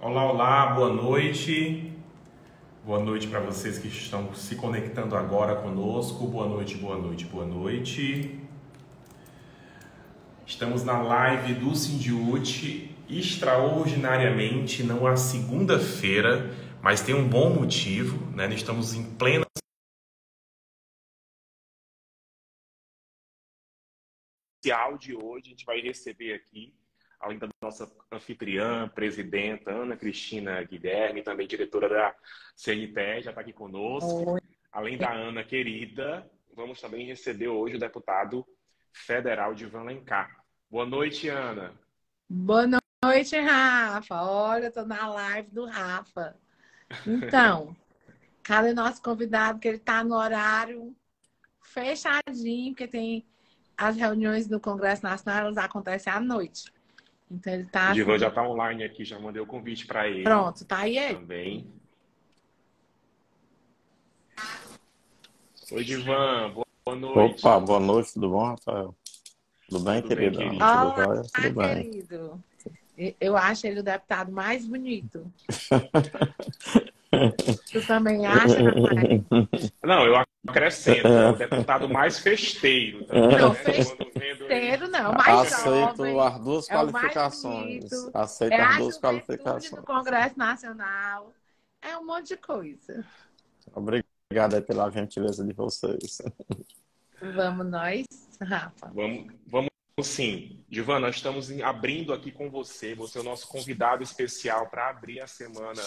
Olá, olá, boa noite. Boa noite para vocês que estão se conectando agora conosco. Boa noite, boa noite, boa noite. Estamos na live do Sindiúti, extraordinariamente, não há segunda-feira, mas tem um bom motivo, né? Nós estamos em plena especial de hoje. A gente vai receber aqui, além da nossa anfitriã, presidenta, Ana Cristina Guilherme, também diretora da CNTE, já está aqui conosco. Oi. Além da Ana querida, vamos também receber hoje o deputado federal Divan Alencar. Boa noite, Ana. Boa noite, Rafa. Olha, eu tô na live do Rafa. Então, cadê nosso convidado que ele tá no horário fechadinho, porque tem as reuniões do Congresso Nacional, elas acontecem à noite. Então ele O tá Divan já assim. está online aqui, já mandei o convite para ele Pronto, tá aí ele. também. Oi, Divan, boa Opa, noite. boa noite, tudo bom, Rafael? Tudo bem, Tudo bem, querida Ana? Tudo querido? Olá, jóia? Tudo bem. querido. Eu acho ele o deputado mais bonito. Tu também acha, Rafael? Não, eu acrescento, é o deputado mais festeiro também, Não, né? Quando vendo ele. festeiro não, mais Aceito jovem, as duas é o mais qualificações. bonito, é Aceito as a duas juventude no qualificações. Congresso Nacional, é um monte de coisa. Obrigado aí pela gentileza de vocês. Vamos nós, Rafa. Vamos sim. Divan, nós estamos abrindo aqui com você. Você é o nosso convidado especial para abrir a Semana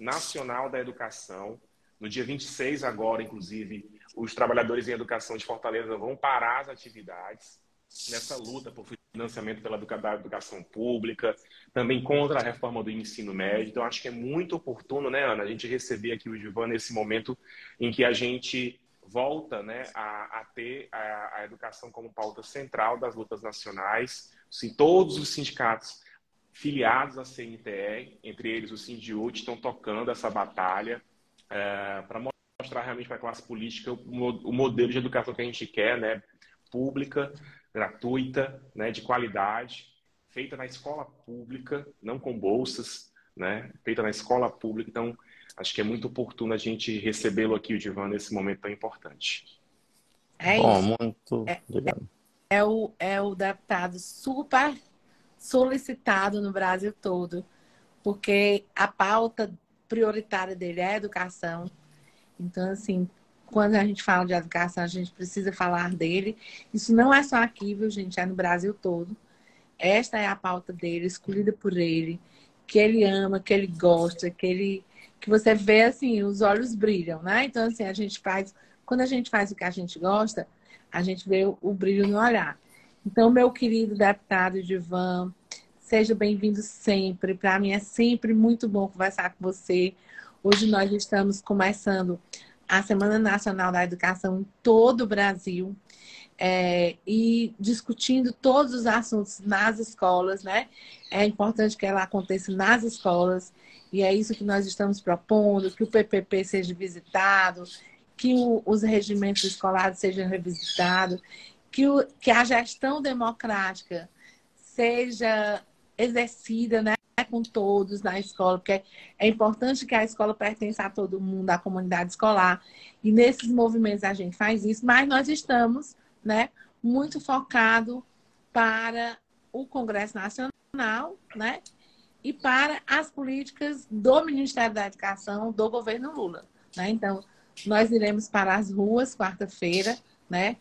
Nacional da Educação. No dia 26 agora, inclusive, os trabalhadores em educação de Fortaleza vão parar as atividades nessa luta por financiamento da educação pública, também contra a reforma do ensino médio. Então, acho que é muito oportuno, né, Ana, a gente receber aqui o Divan nesse momento em que a gente volta, né, a ter a educação como pauta central das lutas nacionais. Sim, todos os sindicatos filiados à CNTE, entre eles o Sindiúti, estão tocando essa batalha para mostrar realmente para a classe política o modelo de educação que a gente quer, né, pública, gratuita, né, de qualidade, feita na escola pública, não com bolsas, né, feita na escola pública. Então, acho que é muito oportuno a gente recebê-lo aqui, o Divan, nesse momento tão importante. É Bom, isso. muito obrigado. É o deputado super solicitado no Brasil todo, porque a pauta prioritária dele é a educação. Então, assim, quando a gente fala de educação, a gente precisa falar dele. Isso não é só aqui, viu, gente? É no Brasil todo. Esta é a pauta dele, escolhida por ele, que ele ama, que ele gosta, que você vê assim, os olhos brilham, né? Então, assim, quando a gente faz o que a gente gosta, a gente vê o brilho no olhar. Então, meu querido deputado Divan, seja bem-vindo sempre. Para mim é sempre muito bom conversar com você. Hoje nós estamos começando a Semana Nacional da Educação em todo o Brasil. E discutindo todos os assuntos nas escolas, né? É importante que ela aconteça nas escolas, e é isso que nós estamos propondo, que o PPP seja visitado, que os regimentos escolares sejam revisitados, que a gestão democrática seja exercida, né, com todos na escola, porque é importante que a escola pertença a todo mundo, à comunidade escolar, e nesses movimentos a gente faz isso, mas nós estamos, né, muito focado para o Congresso Nacional, né, e para as políticas do Ministério da Educação do governo Lula, né? Então, nós iremos para as ruas quarta-feira, né?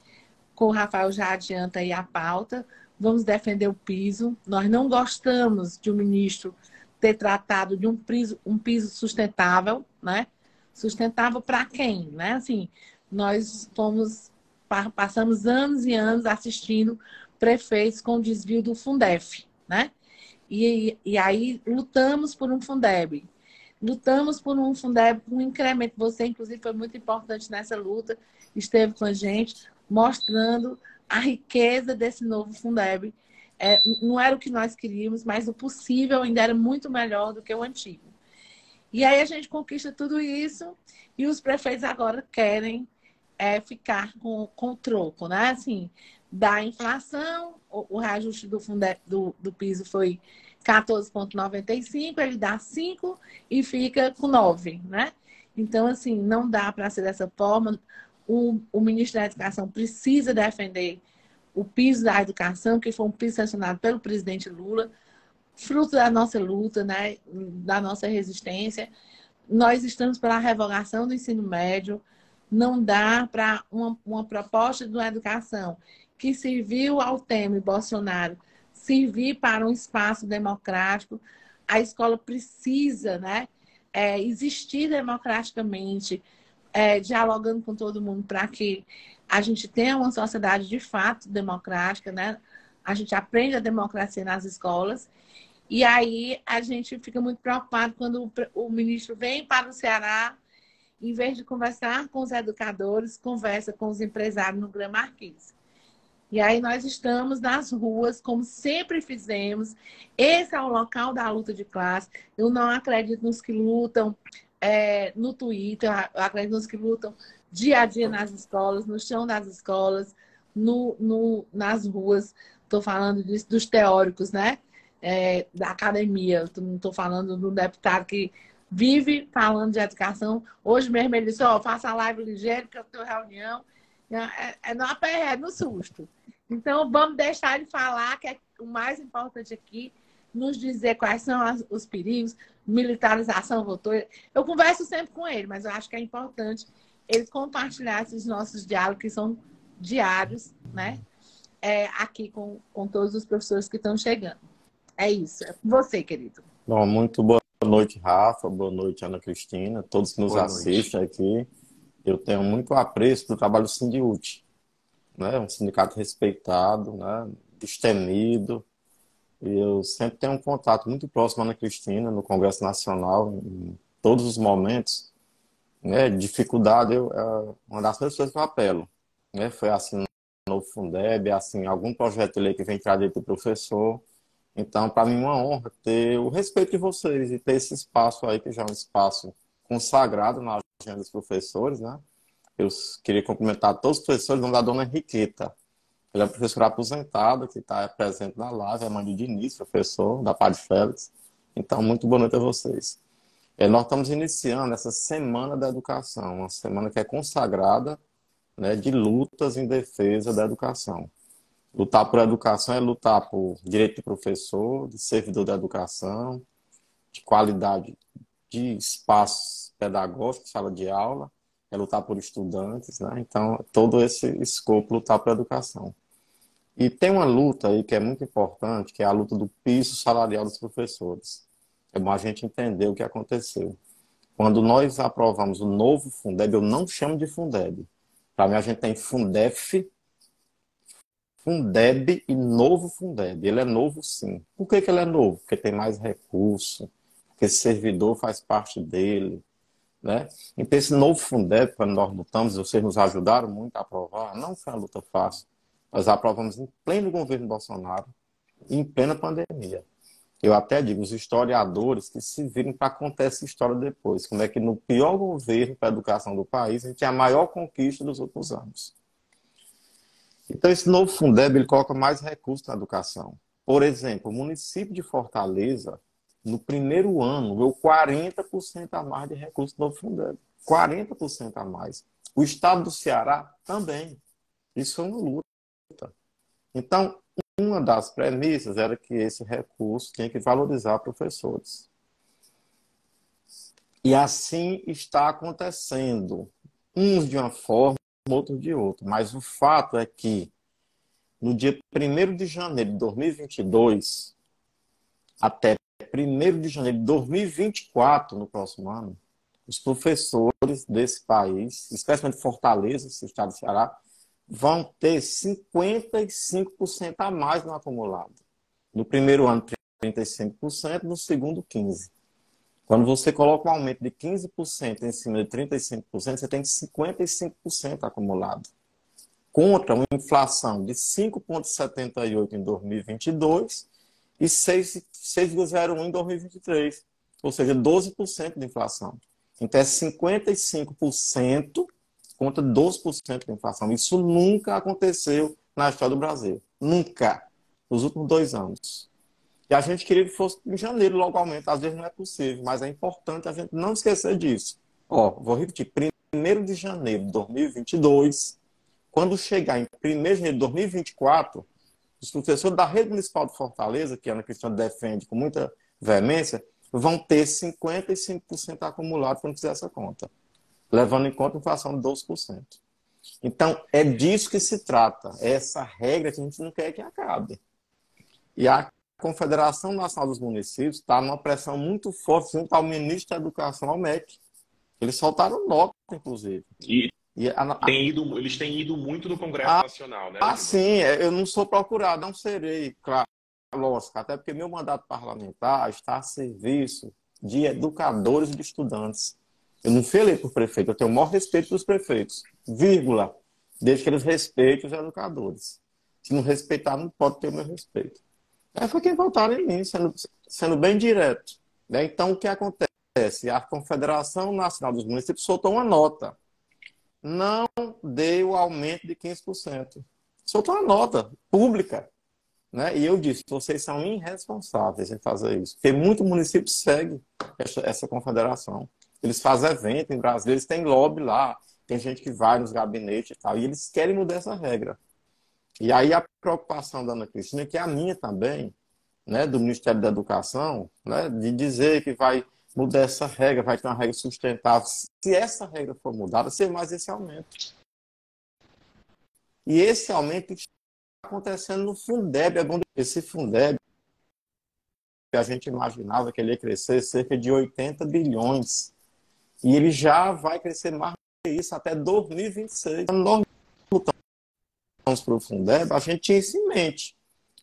Com o Rafael já adianta aí a pauta. Vamos defender o piso. Nós não gostamos de um ministro ter tratado de um piso sustentável, né? Sustentável para quem, né? Assim, nós passamos anos e anos assistindo prefeitos com desvio do Fundef, né? E aí lutamos por um Fundeb. Lutamos por um Fundeb com um incremento. Você, inclusive, foi muito importante nessa luta, esteve com a gente, mostrando a riqueza desse novo Fundeb. Não era o que nós queríamos, mas o possível ainda era muito melhor do que o antigo. E aí a gente conquista tudo isso e os prefeitos agora querem ficar com o troco, né? Assim, da inflação, o reajuste do piso foi 14,95, ele dá 5 e fica com 9, né? Então, assim, não dá para ser dessa forma. O ministro da Educação precisa defender o piso da educação, que foi um piso sancionado pelo presidente Lula, fruto da nossa luta, né, da nossa resistência. Nós estamos pela revogação do ensino médio. Não dá para uma proposta de uma educação que serviu ao Temer e Bolsonaro servir para um espaço democrático. A escola precisa, né, existir democraticamente, dialogando com todo mundo para que a gente tenha uma sociedade de fato democrática, né? A gente aprende a democracia nas escolas. E aí a gente fica muito preocupado quando o ministro vem para o Ceará, em vez de conversar com os educadores, conversa com os empresários no Gran Marquês. E aí nós estamos nas ruas, como sempre fizemos. Esse é o local da luta de classe. Eu não acredito nos que lutam no Twitter, eu acredito nos que lutam dia a dia nas escolas, no chão das escolas, nas ruas. Estou falando dos teóricos, né? Da academia. Não estou falando do deputado que vive falando de educação. Hoje mesmo ele disse, faça a live ligeiro, que eu tenho reunião. No susto. Então, vamos deixar ele falar, que é o mais importante aqui, nos dizer quais são os perigos, militarização, voltou. Eu converso sempre com ele, mas eu acho que é importante ele compartilhar esses nossos diálogos, que são diários, né? Aqui com todos os professores que estão chegando. É isso. É com você, querido. Bom, muito boa noite, Rafa. Boa noite, Ana Cristina. Todos que nos assistem aqui. Eu tenho muito apreço do trabalho do Sindiúti, né? Um sindicato respeitado, né? Destemido. E eu sempre tenho um contato muito próximo à Ana Cristina, no Congresso Nacional, em todos os momentos. Né? Dificuldade é uma das pessoas que eu apelo. Né? Foi assim no Fundeb, assim, algum projeto de lei que vem trazer do professor. Então, para mim, é uma honra ter o respeito de vocês e ter esse espaço aí, que já é um espaço consagrado na agenda dos professores, né? Eu queria cumprimentar todos os professores, nome da dona Henriqueta. Ela é professora aposentada, que está presente na live, é mãe do Diniz, professor da Padre Félix. Então, muito boa noite a vocês. Nós estamos iniciando essa Semana da Educação, uma semana que é consagrada, né, de lutas em defesa da educação. Lutar por educação é lutar por direito de professor, de servidor da educação, de qualidade de espaços pedagógicos, sala de aula, é lutar por estudantes, né? Então, todo esse escopo, lutar por educação. E tem uma luta aí que é muito importante, que é a luta do piso salarial dos professores. É bom a gente entender o que aconteceu. Quando nós aprovamos o novo Fundeb, eu não chamo de Fundeb. Para mim, a gente tem Fundef, Fundeb e novo Fundeb. Ele é novo, sim. Por que ele é novo? Porque tem mais recurso, porque esse servidor faz parte dele, né? Então, esse novo Fundeb, quando nós lutamos, vocês nos ajudaram muito a aprovar, não foi uma luta fácil. Nós aprovamos em pleno governo Bolsonaro, em plena pandemia. Eu até digo, os historiadores que se virem para contar essa história depois, como é que no pior governo para a educação do país, a gente tinha a maior conquista dos últimos anos. Então, esse novo Fundeb, ele coloca mais recursos na educação. Por exemplo, o município de Fortaleza, no primeiro ano, deu 40% a mais de recursos do novo Fundeb. 40% a mais. O estado do Ceará também. Isso é uma luta. Então, uma das premissas era que esse recurso tinha que valorizar professores. E assim está acontecendo. Uns de uma forma, outros de outra. Mas o fato é que, no dia 1º de janeiro de 2022, até 1º de janeiro de 2024, no próximo ano, os professores desse país, especialmente Fortaleza, esse estado do Ceará, vão ter 55% a mais no acumulado. No primeiro ano, 35%, no segundo, 15%. Quando você coloca um aumento de 15% em cima de 35%, você tem 55% acumulado. Contra uma inflação de 5,78% em 2022 e 6,01% em 2023. Ou seja, 12% de inflação. Então, é 55% contra 12% de inflação. Isso nunca aconteceu na história do Brasil. Nunca. Nos últimos 2 anos. E a gente queria que fosse em janeiro logo aumenta. Às vezes não é possível, mas é importante a gente não esquecer disso. Ó, vou repetir. 1º de janeiro de 2022, quando chegar em 1º de janeiro de 2024, os professores da rede municipal de Fortaleza, que a Ana Cristina defende com muita veemência, vão ter 55% acumulado quando fizer essa conta, levando em conta a inflação de 12%. Então, é disso que se trata. É essa regra que a gente não quer que acabe. E a Confederação Nacional dos Municípios está numa pressão muito forte junto ao ministro da Educação, ao MEC. Eles soltaram nota, inclusive. E E eles têm ido muito no Congresso Nacional, né, Gilvan? sim, eu não sou procurado, não serei, claro, lógico, até porque meu mandato parlamentar está a serviço de educadores e de estudantes. Eu não fui eleito por prefeito, eu tenho o maior respeito dos prefeitos, vírgula, desde que eles respeitem os educadores. Se não respeitar, não pode ter o meu respeito. Aí foi quem votaram em mim, sendo bem direto. Né? Então, o que acontece? A Confederação Nacional dos Municípios soltou uma nota. Não deu aumento de 15%. Soltou uma nota pública. Né? E eu disse, vocês são irresponsáveis em fazer isso. Porque muito município segue essa confederação. Eles fazem evento em Brasília, eles têm lobby lá, tem gente que vai nos gabinetes e tal, e eles querem mudar essa regra. E aí a preocupação da Ana Cristina, que é a minha também, né, do Ministério da Educação, né, de dizer que vai mudar essa regra, vai ter uma regra sustentável. Se essa regra for mudada, ser mais esse aumento. E esse aumento está acontecendo no Fundeb. Esse Fundeb, a gente imaginava que ele ia crescer cerca de 80 bilhões. E ele já vai crescer mais do que isso até 2026. Quando nós lutamos para o Fundeb, a gente tinha isso em mente.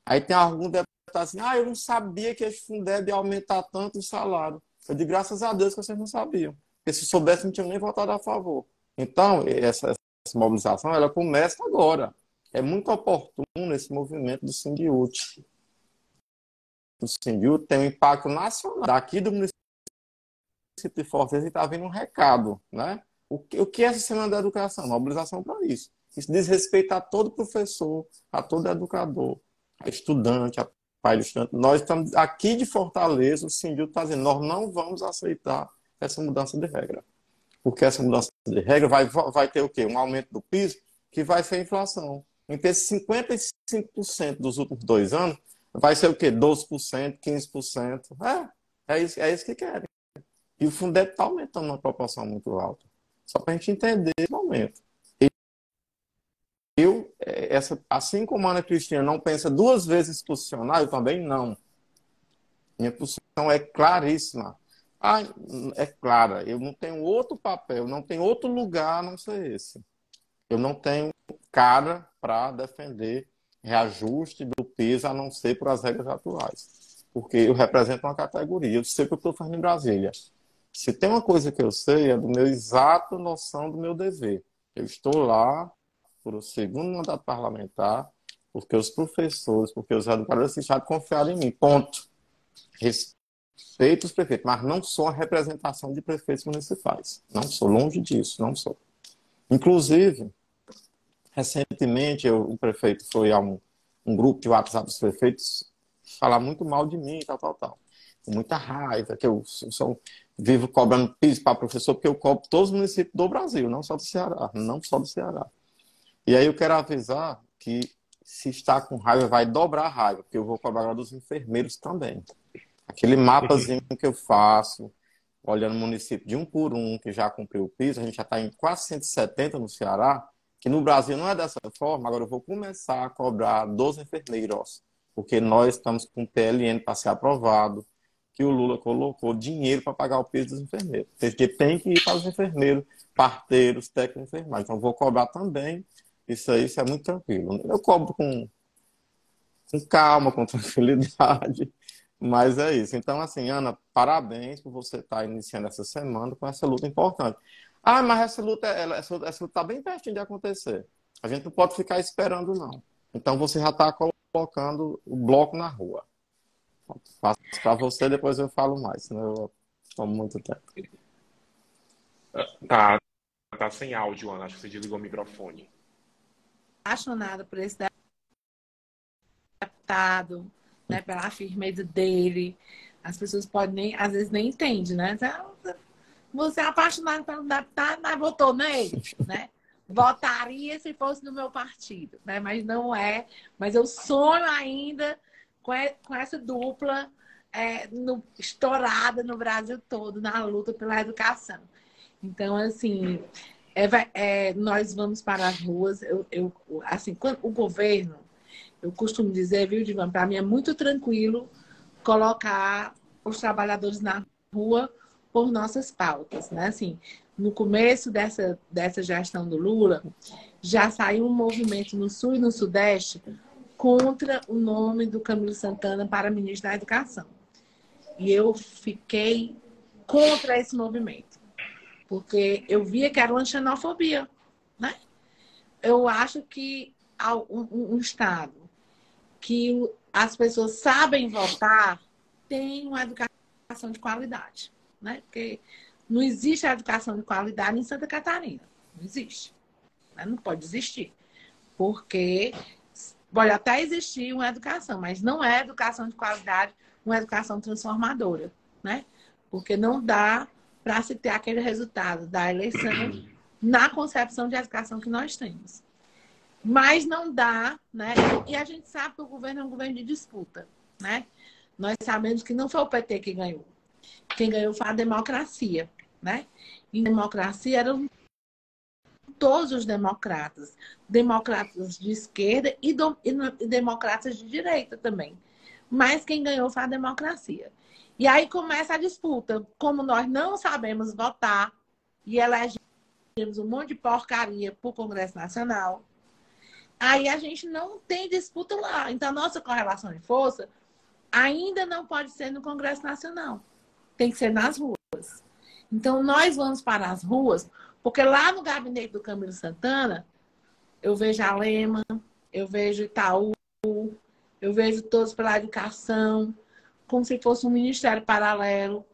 Aí tem algum deputado assim, eu não sabia que esse Fundeb ia aumentar tanto o salário. Eu digo, graças a Deus que vocês não sabiam. Porque se soubessem, não tinham nem votado a favor. Então, essa mobilização, ela começa agora. É muito oportuno esse movimento do Sindiúte. O Sindiúte tem um impacto nacional. Daqui do município de Fortaleza está vindo um recado, né? O que é essa Semana da Educação? Mobilização para isso. Isso diz respeito a todo professor, a todo educador, a estudante, a pai do estudante. Nós estamos aqui de Fortaleza, o Sindiúte está dizendo, nós não vamos aceitar essa mudança de regra. Porque essa mudança de regra vai ter o quê? Um aumento do piso que vai ser a inflação. Então, esses 55% dos últimos 2 anos vai ser o quê? 12%, 15%. É isso que querem. E o Fundeb está aumentando uma proporção muito alta. Só para a gente entender esse momento. Assim como a Ana Cristina não pensa 2 vezes em posicionar, eu também não. Minha posição é claríssima. É clara. Eu não tenho outro papel, não tenho outro lugar a não ser esse. Eu não tenho cara para defender reajuste do piso a não ser por as regras atuais. Porque eu represento uma categoria. Eu sei o que eu estou fazendo em Brasília. Se tem uma coisa que eu sei, é do meu exato noção do meu dever. Eu estou lá por o 2º mandato parlamentar, porque os professores, porque os educadores deixaram de confiar em mim. Ponto. Respeito os prefeitos, mas não sou a representação de prefeitos municipais. Não sou, longe disso, não sou. Inclusive, recentemente, o prefeito foi a um grupo de WhatsApp dos prefeitos falar muito mal de mim, tal. Com muita raiva, que eu vivo cobrando piso para professor, porque eu cobro todos os municípios do Brasil, não só do Ceará. Não só do Ceará. E aí eu quero avisar que se está com raiva, vai dobrar a raiva, porque eu vou cobrar agora dos enfermeiros também. Aquele mapazinho que eu faço, olhando o município de um por um, que já cumpriu o piso, a gente já está em quase 170 no Ceará, que no Brasil não é dessa forma, agora eu vou começar a cobrar dos enfermeiros, porque nós estamos com o PLN para ser aprovado, que o Lula colocou dinheiro para pagar o piso dos enfermeiros. Porque tem que ir para os enfermeiros, parteiros, técnicos de enfermagem. Então, eu vou cobrar também. Isso é muito tranquilo. Eu cobro com calma, com tranquilidade. Mas é isso. Então, assim, Ana, parabéns por você estar iniciando essa semana com essa luta importante. Mas essa luta está bem pertinho de acontecer. A gente não pode ficar esperando, não. Então, você já está colocando o bloco na rua. Passo para você, depois eu falo mais, senão eu tomo muito tempo. Tá sem áudio, Ana. Acho que você desligou o microfone. Apaixonada por esse deputado, né, pela firmeza dele. As pessoas podem nem, às vezes nem entendem, né? Você é apaixonado pelo deputado, mas votou nele, né? Votaria se fosse do meu partido, né? Mas não é. Mas eu sonho ainda com essa dupla estourada no Brasil todo, na luta pela educação. Então, assim, nós vamos para as ruas. Assim, o governo, eu costumo dizer, viu, Divan, para mim é muito tranquilo colocar os trabalhadores na rua por nossas pautas, né? Assim, no começo dessa gestão do Lula, já saiu um movimento no Sul e no Sudeste contra o nome do Camilo Santana para ministro da Educação. E eu fiquei contra esse movimento, porque eu via que era uma xenofobia, né? Eu acho que um Estado que as pessoas sabem votar tem uma educação de qualidade, né? Porque não existe a educação de qualidade em Santa Catarina. Não existe. Não pode existir. Porque pode até existir uma educação, mas não é educação de qualidade, uma educação transformadora, né? Porque não dá para se ter aquele resultado da eleição na concepção de educação que nós temos. Mas não dá, né? E a gente sabe que o governo é um governo de disputa, né? Nós sabemos que não foi o PT que ganhou. Quem ganhou foi a democracia, né? E democracia eram todos os democratas. Democratas de esquerda e democratas de direita também. Mas quem ganhou foi a democracia. E aí começa a disputa. Como nós não sabemos votar e elegemos um monte de porcaria para o Congresso Nacional, aí a gente não tem disputa lá. Então, a nossa correlação de força ainda não pode ser no Congresso Nacional. Tem que ser nas ruas. Então, nós vamos para as ruas, porque lá no gabinete do Camilo Santana, eu vejo a Lema, eu vejo Itaú, eu vejo Todos pela Educação, como se fosse um ministério paralelo.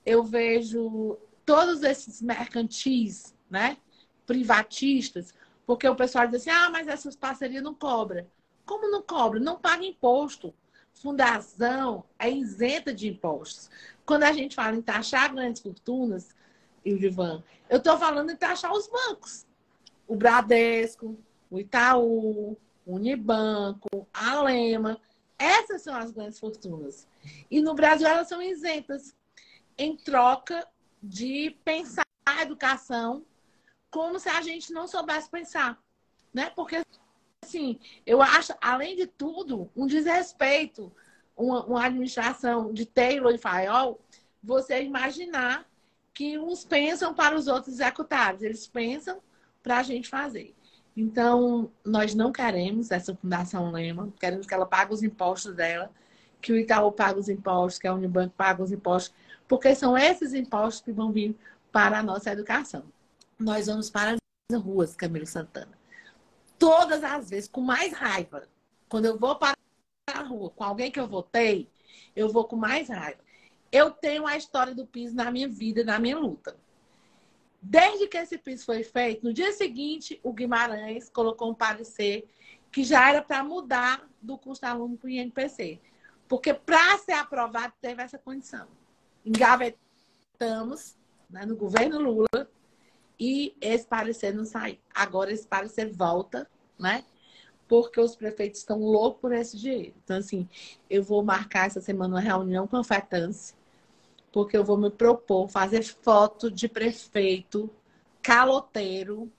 Eu vejo todos esses mercantis, né, privatistas, porque o pessoal diz assim, mas essas parcerias não cobram. Como não cobra? Não paga imposto. Fundação é isenta de impostos. Quando a gente fala em taxar grandes fortunas, Ildivan, eu estou falando em taxar os bancos. O Bradesco, o Itaú, o Unibanco, a Lema. Essas são as grandes fortunas. E no Brasil elas são isentas em troca de pensar a educação como se a gente não soubesse pensar, né? Porque, assim, eu acho, além de tudo, um desrespeito, uma administração de Taylor e Fayol, você imaginar que uns pensam para os outros executarem, eles pensam para a gente fazer. Então, nós não queremos essa Fundação Lema, queremos que ela pague os impostos dela, que o Itaú pague os impostos, que a Unibanco pague os impostos, porque são esses impostos que vão vir para a nossa educação. Nós vamos para as ruas, Camilo Santana. Todas as vezes, com mais raiva. Quando eu vou para a rua com alguém que eu votei, eu vou com mais raiva. Eu tenho a história do piso na minha vida, na minha luta. Desde que esse piso foi feito, no dia seguinte, o Guimarães colocou um parecer que já era para mudar do custo aluno para o INPC. Porque para ser aprovado, teve essa condição. Engavetamos, né, no governo Lula, e esse parecer não saiu. Agora esse parecer volta, né? Porque os prefeitos estão loucos por esse dinheiro. Então, assim, eu vou marcar essa semana uma reunião com a FETANCE, porque eu vou me propor fazer foto de prefeito caloteiro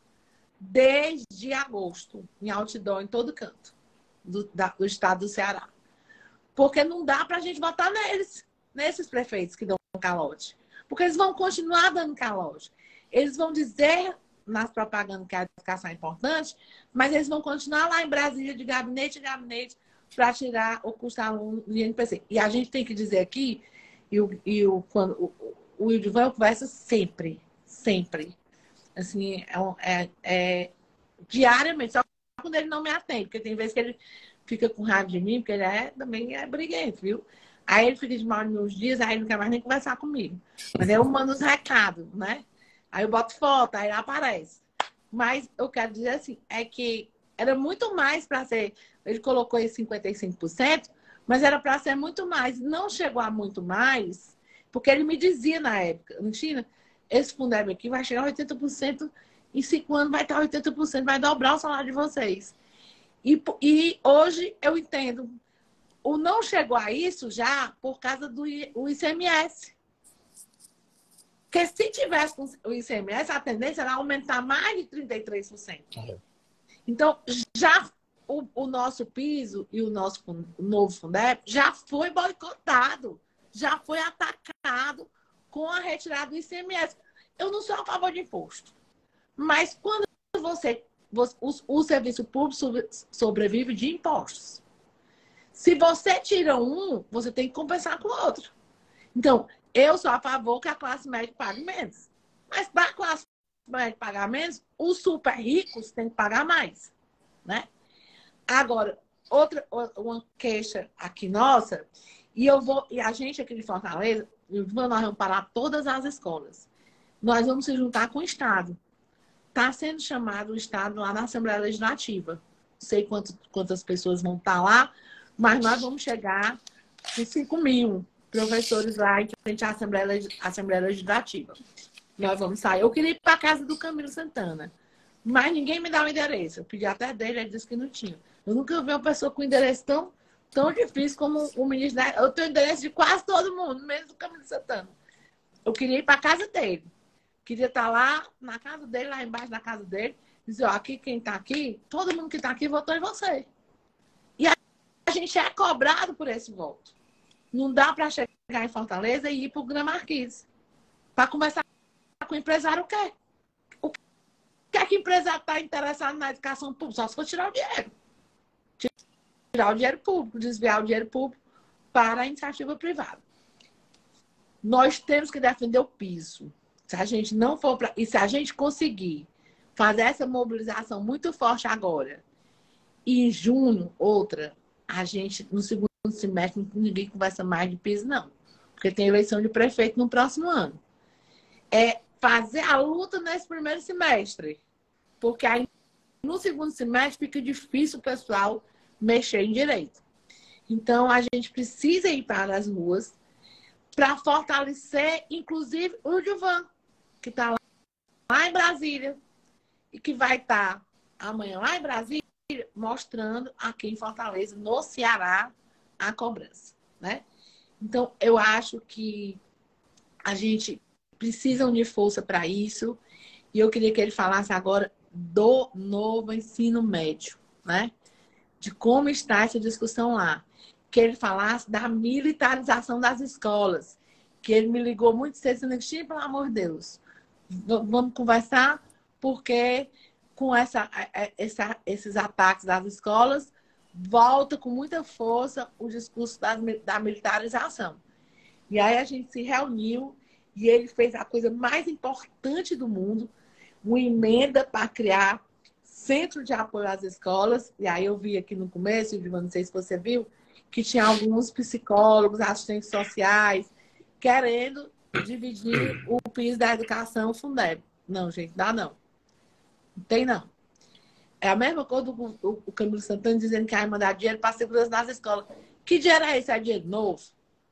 desde agosto, em outdoor, em todo canto do estado do Ceará. Porque não dá para a gente votar nesses prefeitos que dão calote. Porque eles vão continuar dando calote. Eles vão dizer nas propagandas que a educação é importante, mas eles vão continuar lá em Brasília, de gabinete em gabinete, para tirar o custo aluno do INPC. E a gente tem que dizer aqui, o Ildivan conversa sempre, sempre. Assim, diariamente, só quando ele não me atende, porque tem vezes que ele fica com raiva de mim, porque ele também é briguento, viu? Aí ele fica de mal nos dias, aí ele não quer mais nem conversar comigo. Mas eu mando os recados, né? Aí eu boto foto, aí ele aparece. Mas eu quero dizer assim, é que era muito mais para ser ele colocou aí 55%, mas era para ser muito mais. Não chegou a muito mais, porque ele me dizia na época, China, esse Fundeb aqui vai chegar a 80%, em 5 anos vai estar 80%, vai dobrar o salário de vocês. E hoje eu entendo, o não chegou a isso já por causa do ICMS. Porque se tivesse o ICMS, a tendência era aumentar mais de 33%. Então, já o nosso piso e o nosso novo Fundeb já foi boicotado, já foi atacado com a retirada do ICMS. Eu não sou a favor de imposto, mas quando o serviço público sobrevive de impostos. Se você tira um, você tem que compensar com o outro. Então, eu sou a favor que a classe média pague menos. Mas para a classe média pagar menos, os super ricos têm que pagar mais, né? Agora, uma queixa aqui nossa, e a gente aqui de Fortaleza, nós vamos parar todas as escolas. Nós vamos se juntar com o Estado. Está sendo chamado o Estado lá na Assembleia Legislativa. Não sei quantas pessoas vão estar lá, mas nós vamos chegar com 5.000 professores lá em frente à Assembleia Legislativa. Nós vamos sair. Eu queria ir para a casa do Camilo Santana, mas ninguém me dá o endereço. Eu pedi até dele, ele disse que não tinha. Eu nunca vi uma pessoa com endereço tão difícil como o ministro. Eu tenho endereço de quase todo mundo, menos do Camilo Santana. Eu queria ir para a casa dele. Queria estar lá, na casa dele, lá embaixo da casa dele, dizer, ó, aqui quem está aqui, todo mundo que está aqui votou em você. E a gente é cobrado por esse voto. Não dá para chegar em Fortaleza e ir para o Gran Marquise. Para conversar com o empresário, o quê? O que é que o empresário está interessado na educação pública? Só se for tirar o dinheiro. Tirar o dinheiro público, desviar o dinheiro público para a iniciativa privada. Nós temos que defender o piso. Se a gente não for para... E se a gente conseguir fazer essa mobilização muito forte agora, e em junho, outra, a gente, no segundo semestre, ninguém conversa mais de piso, não. Porque tem eleição de prefeito no próximo ano. É fazer a luta nesse primeiro semestre. Porque aí, no segundo semestre, fica difícil o pessoal mexer em direito. Então, a gente precisa ir para as ruas para fortalecer, inclusive, o Gilvan, que está lá em Brasília e que vai estar amanhã lá em Brasília mostrando aqui em Fortaleza, no Ceará, a cobrança, né? Então, eu acho que a gente precisa unir força para isso e eu queria que ele falasse agora do novo ensino médio, né? De como está essa discussão lá. Que ele falasse da militarização das escolas. Que ele me ligou muito cedo, dizendo, pelo amor de Deus, vamos conversar, porque com esses ataques das escolas, volta com muita força o discurso da militarização. E aí a gente se reuniu e ele fez a coisa mais importante do mundo, uma emenda para criar centro de apoio às escolas. E aí eu vi aqui no começo, não sei se você viu, que tinha alguns psicólogos, assistentes sociais, querendo dividir o piso da educação Fundeb. Não, gente, dá não. Não tem não. É a mesma coisa do Camilo Santana dizendo que vai mandar dinheiro para a segurança nas escolas. Que dinheiro é esse? É dinheiro novo?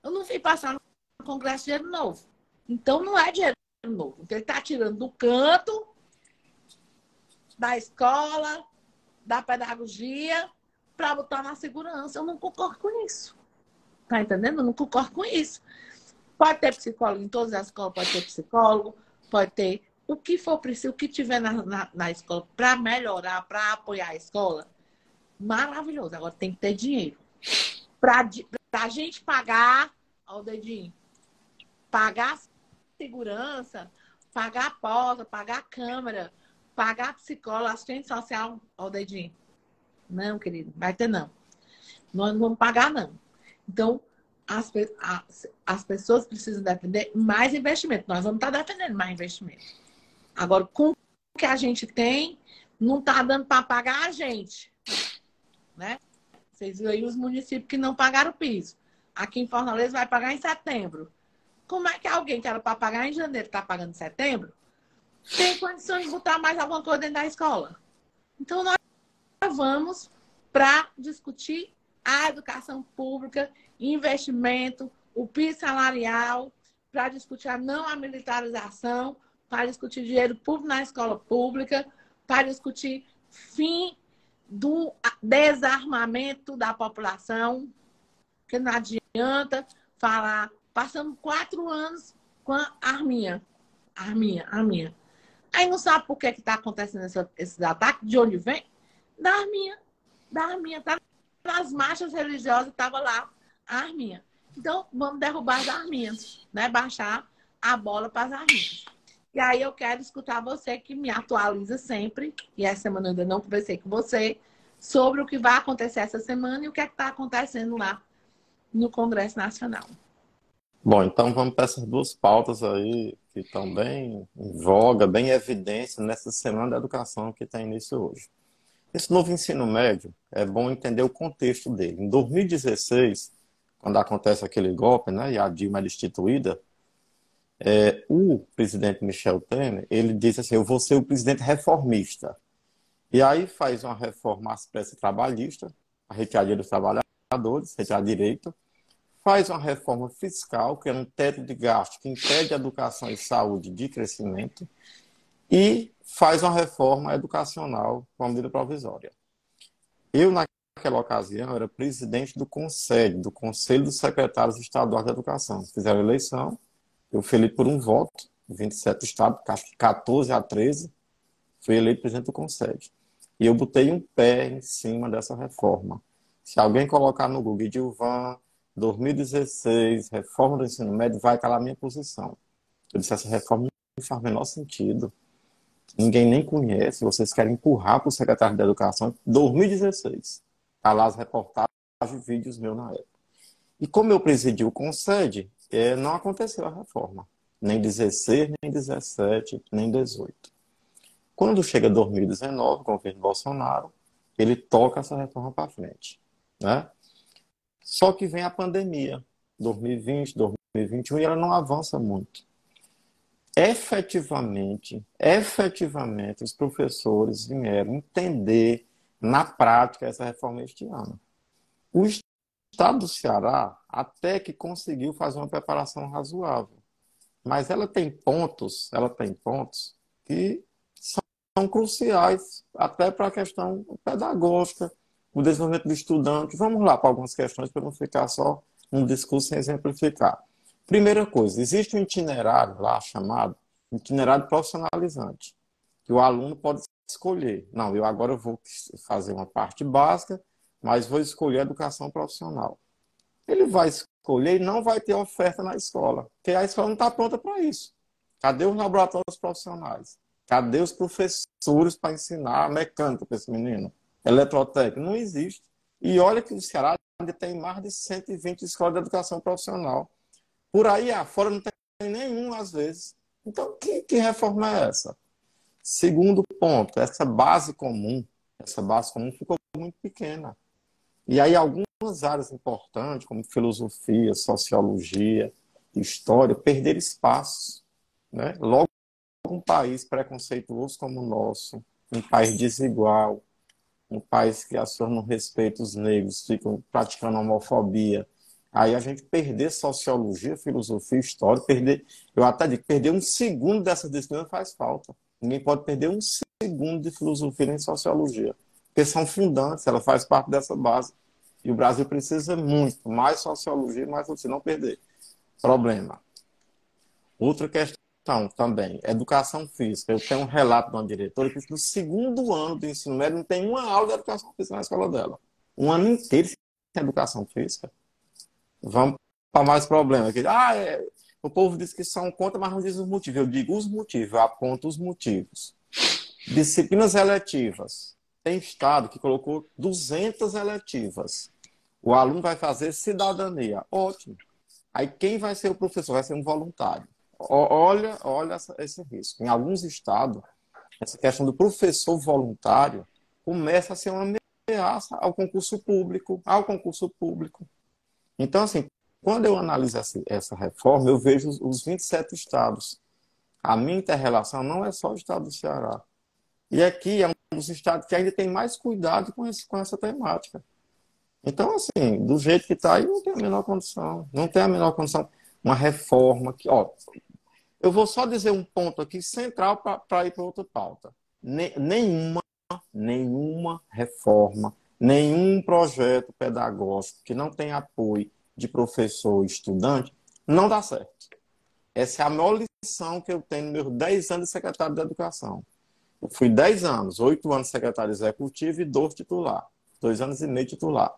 Eu não fui passar no Congresso dinheiro novo. Então não é dinheiro novo. Então ele está tirando do canto da escola, da pedagogia, para botar na segurança. Eu não concordo com isso. Tá entendendo? Eu não concordo com isso. Pode ter psicólogo em todas as escolas, pode ter psicólogo, pode ter o que for preciso, o que tiver na escola para melhorar, para apoiar a escola. Maravilhoso. Agora tem que ter dinheiro. Para a gente pagar, ao dedinho, pagar segurança, pagar a porta, pagar a câmera, pagar psicólogo, assistente social, ao dedinho. Não, querido, vai ter não. Nós não vamos pagar, não. Então, as pessoas precisam defender mais investimento. Nós vamos estar defendendo mais investimento. Agora, com o que a gente tem, não está dando para pagar a gente. Né? Vocês viram aí os municípios que não pagaram o piso. Aqui em Fortaleza vai pagar em setembro. Como é que alguém que era para pagar em janeiro está pagando em setembro? Tem condições de botar mais alguma coisa dentro da escola? Então, nós vamos para discutir a educação pública, investimento, o piso salarial, para discutir a não militarização, para discutir dinheiro público na escola pública, para discutir fim do desarmamento da população, porque não adianta falar, passamos 4 anos com a arminha. Aí não sabe por que está acontecendo esses ataques, de onde vem? Da arminha. Tá nas marchas religiosas, estava lá a arminha. Então, vamos derrubar as arminhas, né? Baixar a bola para as arminhas. E aí eu quero escutar você, que me atualiza sempre, e essa semana eu ainda não conversei com você, sobre o que vai acontecer essa semana e o que é que está acontecendo lá no Congresso Nacional. Bom, então vamos para essas duas pautas aí que estão bem em voga, bem em evidência nessa Semana da Educação que tem início hoje. Esse novo ensino médio, é bom entender o contexto dele. Em 2016, quando acontece aquele golpe, né, e a Dilma é destituída, o presidente Michel Temer, ele disse assim, eu vou ser o presidente reformista. E aí faz uma reforma às pressas trabalhista, a retirada dos trabalhadores, retirar direito, faz uma reforma fiscal, que é um teto de gasto que impede a educação e saúde de crescimento, e faz uma reforma educacional com a medida provisória. Eu, naquela ocasião, era presidente do CONSED, do Conselho dos Secretários Estaduais de Educação. Fizeram a eleição, eu fui eleito por um voto, 27 estados, 14-13, fui eleito presidente do CONSED. E eu botei um pé em cima dessa reforma. Se alguém colocar no Google Edilvan, 2016, reforma do ensino médio, vai estar lá a minha posição. Eu disse, essa reforma não faz o menor sentido. Ninguém nem conhece, vocês querem empurrar para o secretário de Educação. 2016. Está lá as reportagens e vídeos meus na época. E como eu presidi o CONSED, não aconteceu a reforma. Nem 16, nem 17, nem 18. Quando chega 2019, com o governo Bolsonaro, ele toca essa reforma para frente, né? Só que vem a pandemia, 2020, 2021, e ela não avança muito. Efetivamente, os professores vieram entender na prática essa reforma este ano. O Estado do Ceará até que conseguiu fazer uma preparação razoável, mas ela tem pontos que são cruciais até para a questão pedagógica, o desenvolvimento do estudante. Vamos lá para algumas questões para não ficar só um discurso sem exemplificar. Primeira coisa, existe um itinerário lá chamado itinerário profissionalizante, que o aluno pode escolher. Não, eu agora vou fazer uma parte básica, mas vou escolher a educação profissional. Ele vai escolher e não vai ter oferta na escola, porque a escola não está pronta para isso. Cadê os laboratórios profissionais? Cadê os professores para ensinar mecânica para esse menino? Eletrotécnica? Não existe. E olha que o Ceará ainda tem mais de 120 escolas de educação profissional. Por aí afora não tem nenhum, às vezes. Então, que reforma é essa? Segundo ponto, essa base comum ficou muito pequena. E aí algumas áreas importantes, como filosofia, sociologia, história, perderam espaço, né? Logo, um país preconceituoso como o nosso, um país desigual, um país que as pessoas não respeitam os negros, ficam praticando homofobia. Aí a gente perder sociologia, filosofia, história, eu até digo, perder um segundo dessas disciplinas faz falta. Ninguém pode perder um segundo de filosofia nem sociologia, porque são fundantes, ela faz parte dessa base. E o Brasil precisa muito, mais sociologia, mais você não perder. Problema. Outra questão também, educação física. Eu tenho um relato de uma diretora que no segundo ano do ensino médio não tem uma aula de educação física na escola dela. Um ano inteiro sem educação física. Vamos para mais problema. O povo diz que são contra, mas não diz os motivos. Eu digo os motivos, eu aponto os motivos. Disciplinas eletivas. Tem estado que colocou 200 eletivas. O aluno vai fazer cidadania. Ótimo. Aí quem vai ser o professor? Vai ser um voluntário. Olha esse risco. Em alguns estados, essa questão do professor voluntário começa a ser uma ameaça ao concurso público. Então, assim, quando eu analiso essa reforma, eu vejo os 27 estados. A minha inter-relação não é só o estado do Ceará. E aqui é um dos estados que ainda tem mais cuidado com essa temática. Então, assim, do jeito que está aí, não tem a menor condição. Não tem a menor condição. Uma reforma que, ó, eu vou só dizer um ponto aqui central para ir para outra pauta. Nenhuma reforma, nenhum projeto pedagógico que não tenha apoio de professor e estudante não dá certo. Essa é a maior lição que eu tenho nos meus 10 anos de secretário de Educação. Eu fui 10 anos, 8 anos secretário executivo e 2 titular. 2 anos e meio titular.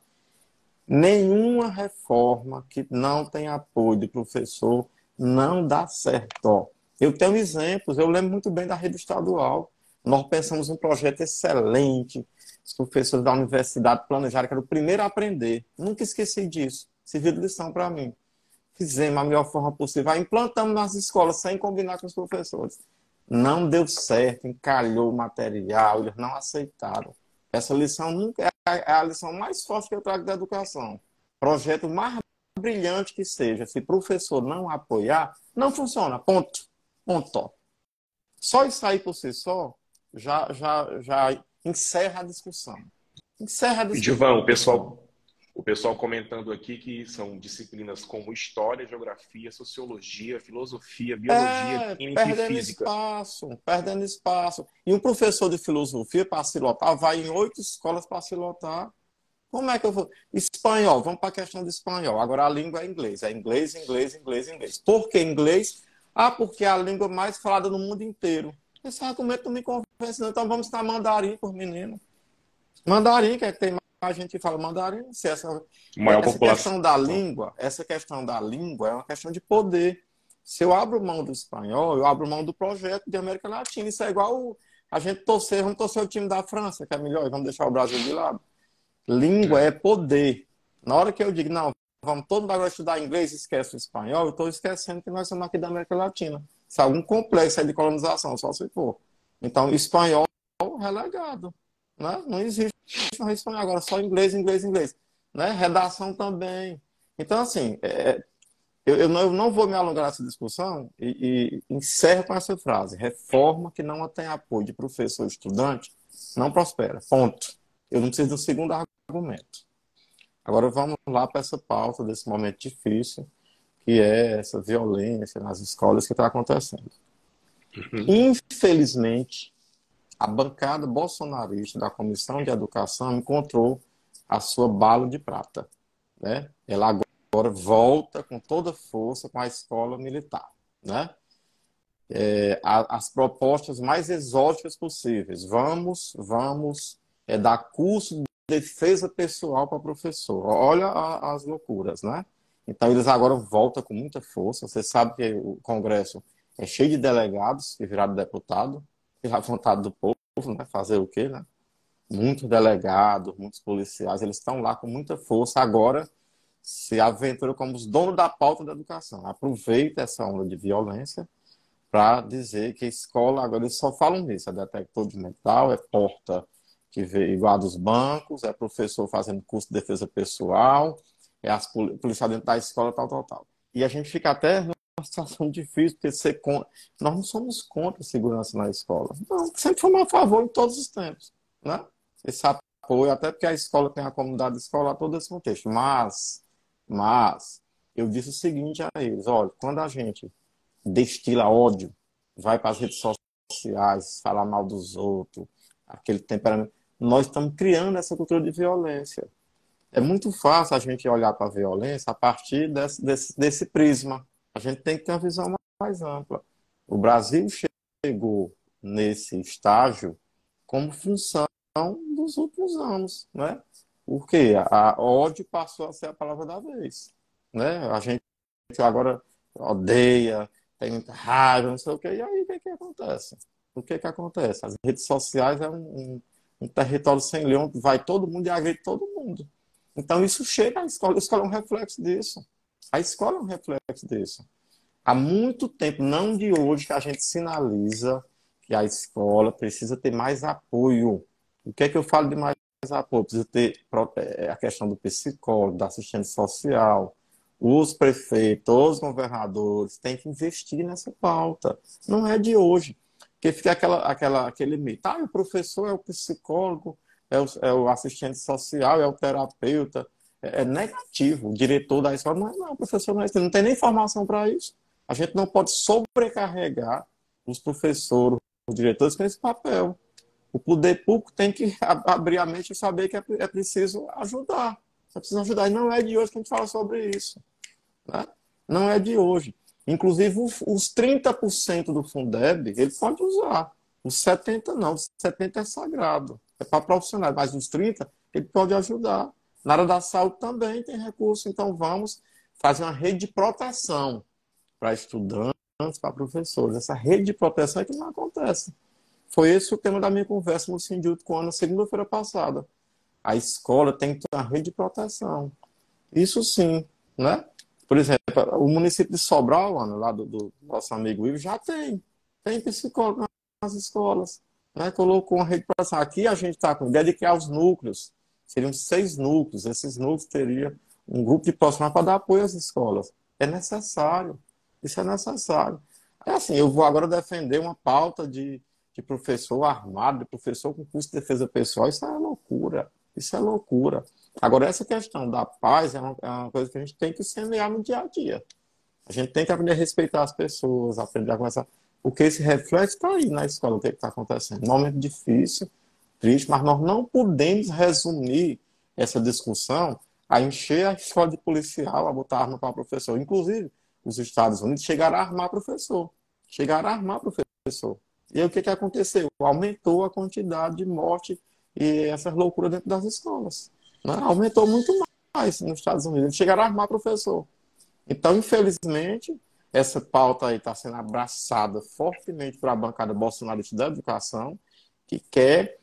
Nenhuma reforma que não tenha apoio de professor não dá certo. Ó, eu tenho exemplos, eu lembro muito bem da rede estadual. Nós pensamos um projeto excelente, os professores da universidade planejaram que era o primeiro a aprender. Nunca esqueci disso, serviu de lição para mim. Fizemos a melhor forma possível, aí implantamos nas escolas sem combinar com os professores. Não deu certo, encalhou o material, eles não aceitaram. Essa lição nunca é a lição mais forte que eu trago da educação. Projeto mais brilhante que seja, se professor não apoiar, não funciona. Ponto. Ponto. Só isso aí por si só já encerra a discussão. Encerra a E, discussão. Divan, o pessoal comentando aqui que são disciplinas como História, Geografia, Sociologia, Filosofia, Biologia, Química e Física. Perdendo espaço. E um professor de filosofia para se lotar vai em 8 escolas para se lotar. Como é que eu vou? Espanhol, vamos para a questão do espanhol. Agora a língua é inglês. É inglês, inglês, inglês, inglês. Por que inglês? Ah, porque é a língua mais falada no mundo inteiro. Esse argumento não me convence, não. Então vamos ensinar mandarim para os meninos. Mandarim, que é que tem mais gente que fala mandarim. Se Maior essa população. essa questão da língua é uma questão de poder. Se eu abro mão do espanhol, eu abro mão do projeto de América Latina. Isso é igual a gente torcer, vamos torcer o time da França, que é melhor, e vamos deixar o Brasil de lado. Língua é poder. Na hora que eu digo, não, vamos todo mundo agora estudar inglês e esquece o espanhol, eu estou esquecendo que nós somos aqui da América Latina. Isso é algum complexo aí de colonização, só se for. Então, espanhol relegado. Né? Não existe no espanhol agora, só inglês, inglês, inglês. Né? Redação também. Então, assim, eu não vou me alongar nessa discussão e encerro com essa frase. Reforma que não tem apoio de professor e estudante não prospera. Ponto. Eu não preciso do segundo argumento. Agora vamos lá para essa pauta desse momento difícil, que é essa violência nas escolas que está acontecendo. Infelizmente, a bancada bolsonarista da Comissão de Educação encontrou a sua bala de prata. Né? Ela agora volta com toda força com a escola militar. Né? As propostas mais exóticas possíveis. Vamos dar curso de defesa pessoal para professor. Olha as loucuras, né? Então, eles agora voltam com muita força. Você sabe que o Congresso é cheio de delegados que viraram deputado, pela vontade do povo, né? Fazer o quê, né? Muitos delegados, muitos policiais, eles estão lá com muita força. Agora, se aventuram como os donos da pauta da educação. Aproveita essa onda de violência para dizer que a escola, agora eles só falam nisso, é detector de metal, é porta que vê igual dos bancos, é professor fazendo curso de defesa pessoal, é as policiais dentro da escola, tal. E a gente fica até numa situação difícil, porque nós não somos contra a segurança na escola. Não, sempre fomos a favor em todos os tempos. Né? Esse apoio, até porque a escola tem a comunidade escolar, todo esse contexto. Mas, eu disse o seguinte a eles, olha, quando a gente destila ódio, vai para as redes sociais, falar mal dos outros, aquele temperamento, nós estamos criando essa cultura de violência. É muito fácil a gente olhar para a violência a partir desse prisma. A gente tem que ter uma visão mais ampla. O Brasil chegou nesse estágio como função dos últimos anos, né? Porque a ódio passou a ser a palavra da vez, né? A gente agora odeia, tem muita raiva, não sei o quê. E aí, o que acontece? O que acontece? As redes sociais é um território sem lei, onde vai todo mundo e agride todo mundo. Então, isso chega à escola. A escola é um reflexo disso. A escola é um reflexo disso. Há muito tempo, não de hoje, que a gente sinaliza que a escola precisa ter mais apoio. O que é que eu falo de mais apoio? Precisa ter a questão do psicólogo, da assistente social, os prefeitos, os governadores têm que investir nessa pauta. Não é de hoje. Porque fica aquele mito. O professor é o psicólogo, é o assistente social, é o terapeuta. É negativo. O diretor da escola não, o professor não é isso. Não tem nem formação para isso. A gente não pode sobrecarregar os professores, os diretores com esse papel. O poder público tem que abrir a mente e saber que é preciso ajudar. É preciso ajudar. E não é de hoje que a gente fala sobre isso. Né? Não é de hoje. Inclusive, os 30% do Fundeb, ele pode usar. Os 70% não. Os 70% é sagrado. É para profissionais. Mas os 30%, ele pode ajudar. Na área da saúde também tem recurso. Então, vamos fazer uma rede de proteção para estudantes, para professores. Essa rede de proteção é que não acontece. Foi esse o tema da minha conversa no Sindiúto com a Ana, segunda-feira passada. A escola tem que ter uma rede de proteção. Isso sim, né? Por exemplo, o município de Sobral, Ana, lá do nosso amigo Ivo, já tem psicólogo nas escolas. Né? Colocou uma rede de proteção. Aqui a gente está com ideia de criar os núcleos. Seriam 6 núcleos. Esses núcleos teriam um grupo de profissionais para dar apoio às escolas. É necessário. Isso é necessário. É assim, eu vou agora defender uma pauta de professor armado, de professor com curso de defesa pessoal. Isso é loucura. Isso é loucura. Agora, essa questão da paz é uma coisa que a gente tem que semear no dia a dia. A gente tem que aprender a respeitar as pessoas, aprender a conversar. Porque esse reflexo está aí na escola, o que está acontecendo. Um momento difícil, triste, mas nós não podemos resumir essa discussão a encher a escola de policial, a botar arma para o professor. Inclusive, os Estados Unidos chegaram a armar professor. Chegaram a armar professor. E aí, o que aconteceu? Aumentou a quantidade de morte e essas loucuras dentro das escolas. Né? Aumentou muito mais nos Estados Unidos. Eles chegaram a armar professor. Então, infelizmente, essa pauta aí está sendo abraçada fortemente para a bancada bolsonarista da educação, que quer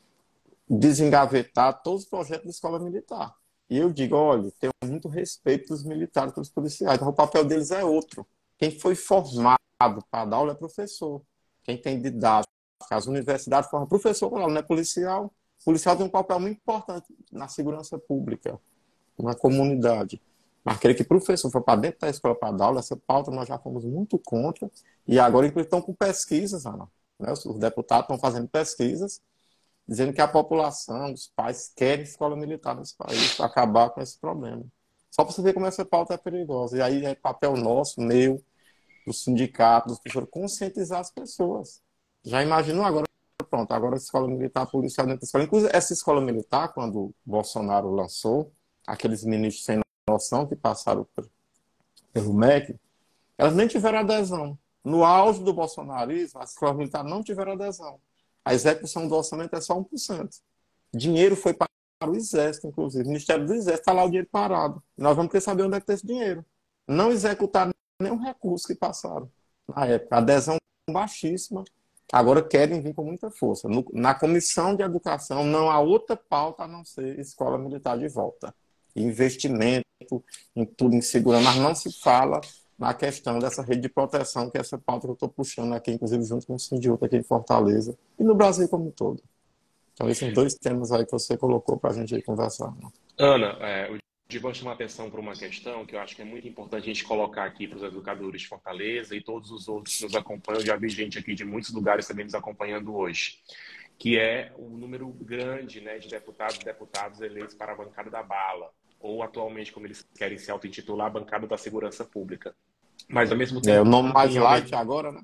desengavetar todos os projetos da escola militar. E eu digo, olha, tenho muito respeito dos militares, dos policiais, então o papel deles é outro. Quem foi formado para dar aula é professor. Quem tem didática, as universidades formam professor, não é policial. O policial tem um papel muito importante na segurança pública, na comunidade. Mas aquele que professor for para dentro da escola para dar aula, essa pauta nós já fomos muito contra. E agora, inclusive, estão com pesquisas, Ana. Né? Os deputados estão fazendo pesquisas dizendo que a população, os pais, querem escola militar nesse país para acabar com esse problema. Só para você ver como essa pauta é perigosa. E aí é papel nosso, meu, do sindicato, dos professores, conscientizar as pessoas. Já imaginou agora? Pronto, agora a escola militar, a policial dentro da escola. Inclusive, essa escola militar, quando o Bolsonaro lançou, aqueles ministros sem noção que passaram pelo MEC, elas nem tiveram adesão. No auge do bolsonarismo, as escolas militares não tiveram adesão. A execução do orçamento é só 1%. Dinheiro foi para o Exército, inclusive. O Ministério do Exército está lá o dinheiro parado. Nós vamos querer saber onde é que está esse dinheiro. Não executaram nenhum recurso que passaram na época. Adesão baixíssima. Agora querem vir com muita força. Na Comissão de Educação não há outra pauta a não ser escola militar de volta. Investimento em tudo, em segurança, mas não se fala na questão dessa rede de proteção, que é essa pauta que eu estou puxando aqui, inclusive junto com o Sindiúto aqui em Fortaleza, e no Brasil como um todo. Então, esses 2 temas aí que você colocou para a gente aí conversar. Né? Ana, o Divan chama atenção para uma questão que eu acho que é muito importante a gente colocar aqui para os educadores de Fortaleza e todos os outros que nos acompanham. Eu já vi gente aqui de muitos lugares também nos acompanhando hoje, que é o número grande, né, de deputados e deputadas eleitos para a bancada da bala, ou atualmente, como eles querem se auto-intitular, a bancada da segurança pública. Mas ao mesmo tempo o nome mais light agora, né?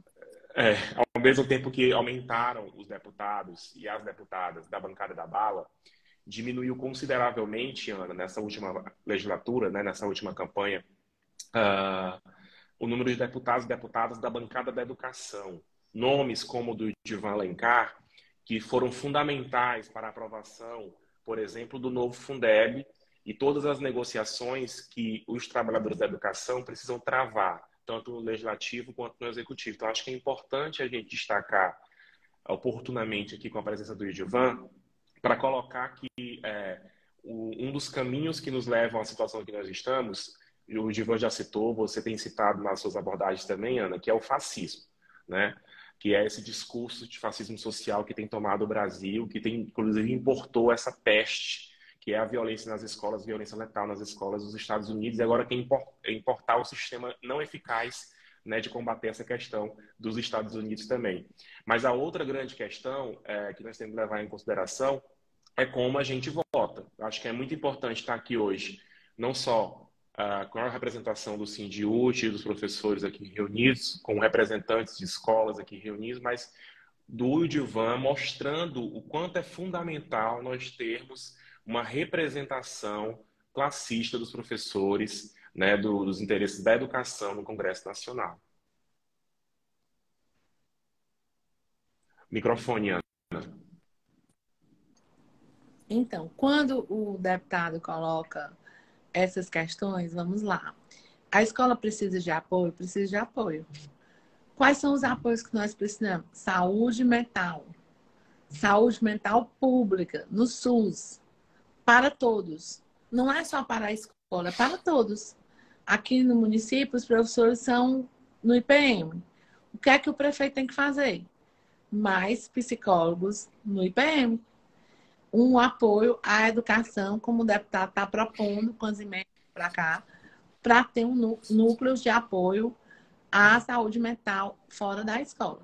Ao mesmo tempo que aumentaram os deputados e as deputadas da bancada da bala, diminuiu consideravelmente, Ana, nessa última legislatura, né, nessa última campanha, o número de deputados e deputadas da bancada da educação. Nomes como o do Divan Alencar, que foram fundamentais para a aprovação, por exemplo, do novo Fundeb e todas as negociações que os trabalhadores da educação precisam travar, tanto no legislativo quanto no executivo. Então, acho que é importante a gente destacar oportunamente aqui com a presença do Divan, para colocar que um dos caminhos que nos levam à situação que nós estamos, e o Divan já citou, você tem citado nas suas abordagens também, Ana, que é o fascismo, né? Que é esse discurso de fascismo social que tem tomado o Brasil, que tem, inclusive, importou essa peste, que é a violência nas escolas, violência letal nas escolas dos Estados Unidos, e agora quer importar o sistema não eficaz né, de combater essa questão dos Estados Unidos também. Mas a outra grande questão que nós temos que levar em consideração é como a gente vota. Eu acho que é muito importante estar aqui hoje, não só com a representação do Sindiúti e dos professores aqui reunidos, com representantes de escolas aqui reunidos, mas do Ildivan mostrando o quanto é fundamental nós termos uma representação classista dos professores, né, dos interesses da educação no Congresso Nacional. Microfone, Ana. Então, quando o deputado coloca essas questões, vamos lá. A escola precisa de apoio? Precisa de apoio. Quais são os apoios que nós precisamos? Saúde mental. Saúde mental pública, no SUS, para todos. Não é só para a escola, é para todos. Aqui no município, os professores são no IPM. O que é que o prefeito tem que fazer? Mais psicólogos no IPM. Um apoio à educação, como o deputado está propondo com as emendas para cá, para ter núcleos de apoio à saúde mental fora da escola.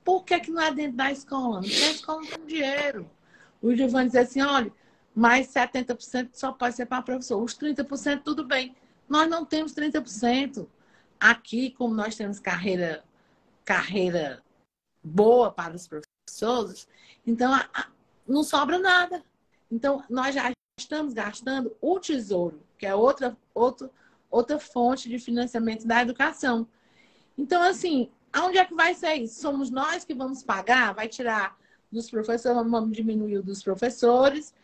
Por que não é dentro da escola? Porque a escola não tem dinheiro. O Giovanni diz assim, olha, mais 70% só pode ser para professor. Os 30% tudo bem. Nós não temos 30%. Aqui, como nós temos carreira boa para os professores, então não sobra nada. Então, nós já estamos gastando o tesouro, que é outra fonte de financiamento da educação. Então, assim, aonde é que vai ser isso? Somos nós que vamos pagar? Vai tirar dos professores, vamos diminuir o dos professores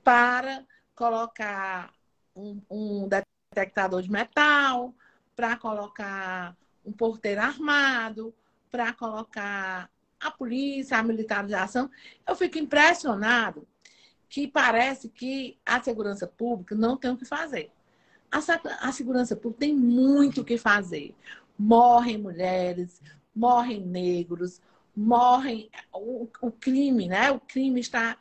para colocar um detectador de metal, para colocar um porteiro armado, para colocar a polícia, a militarização. Eu fico impressionado que parece que a segurança pública não tem o que fazer. A segurança pública tem muito o que fazer. Morrem mulheres, morrem negros, morrem o crime, né? O crime está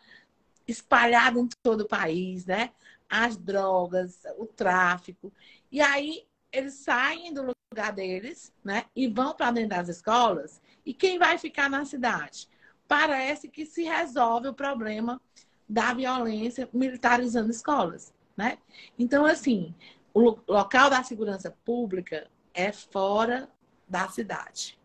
espalhado em todo o país, né? As drogas, o tráfico. E aí eles saem do lugar deles, né? E vão para dentro das escolas. E quem vai ficar na cidade? Parece que se resolve o problema da violência militarizando escolas, né? Então, assim, o local da segurança pública é fora da cidade.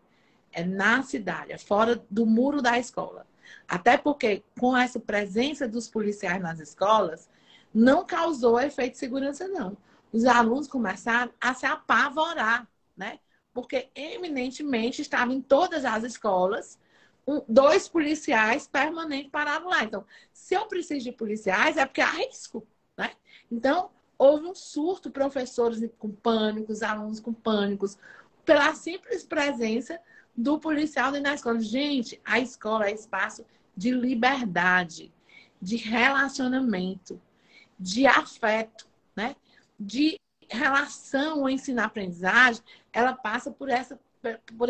É na cidade, é fora do muro da escola. Até porque, com essa presença dos policiais nas escolas, não causou efeito de segurança, não. Os alunos começaram a se apavorar, né? Porque, eminentemente, estavam em todas as escolas 2 policiais permanentes parados lá. Então, se eu preciso de policiais, é porque há risco, né? Então, houve um surto, professores com pânicos, alunos com pânicos, pela simples presença do policial dentro da escola. Gente, a escola é espaço de liberdade, de relacionamento, de afeto, né? De relação ao ensino-aprendizagem, ela passa por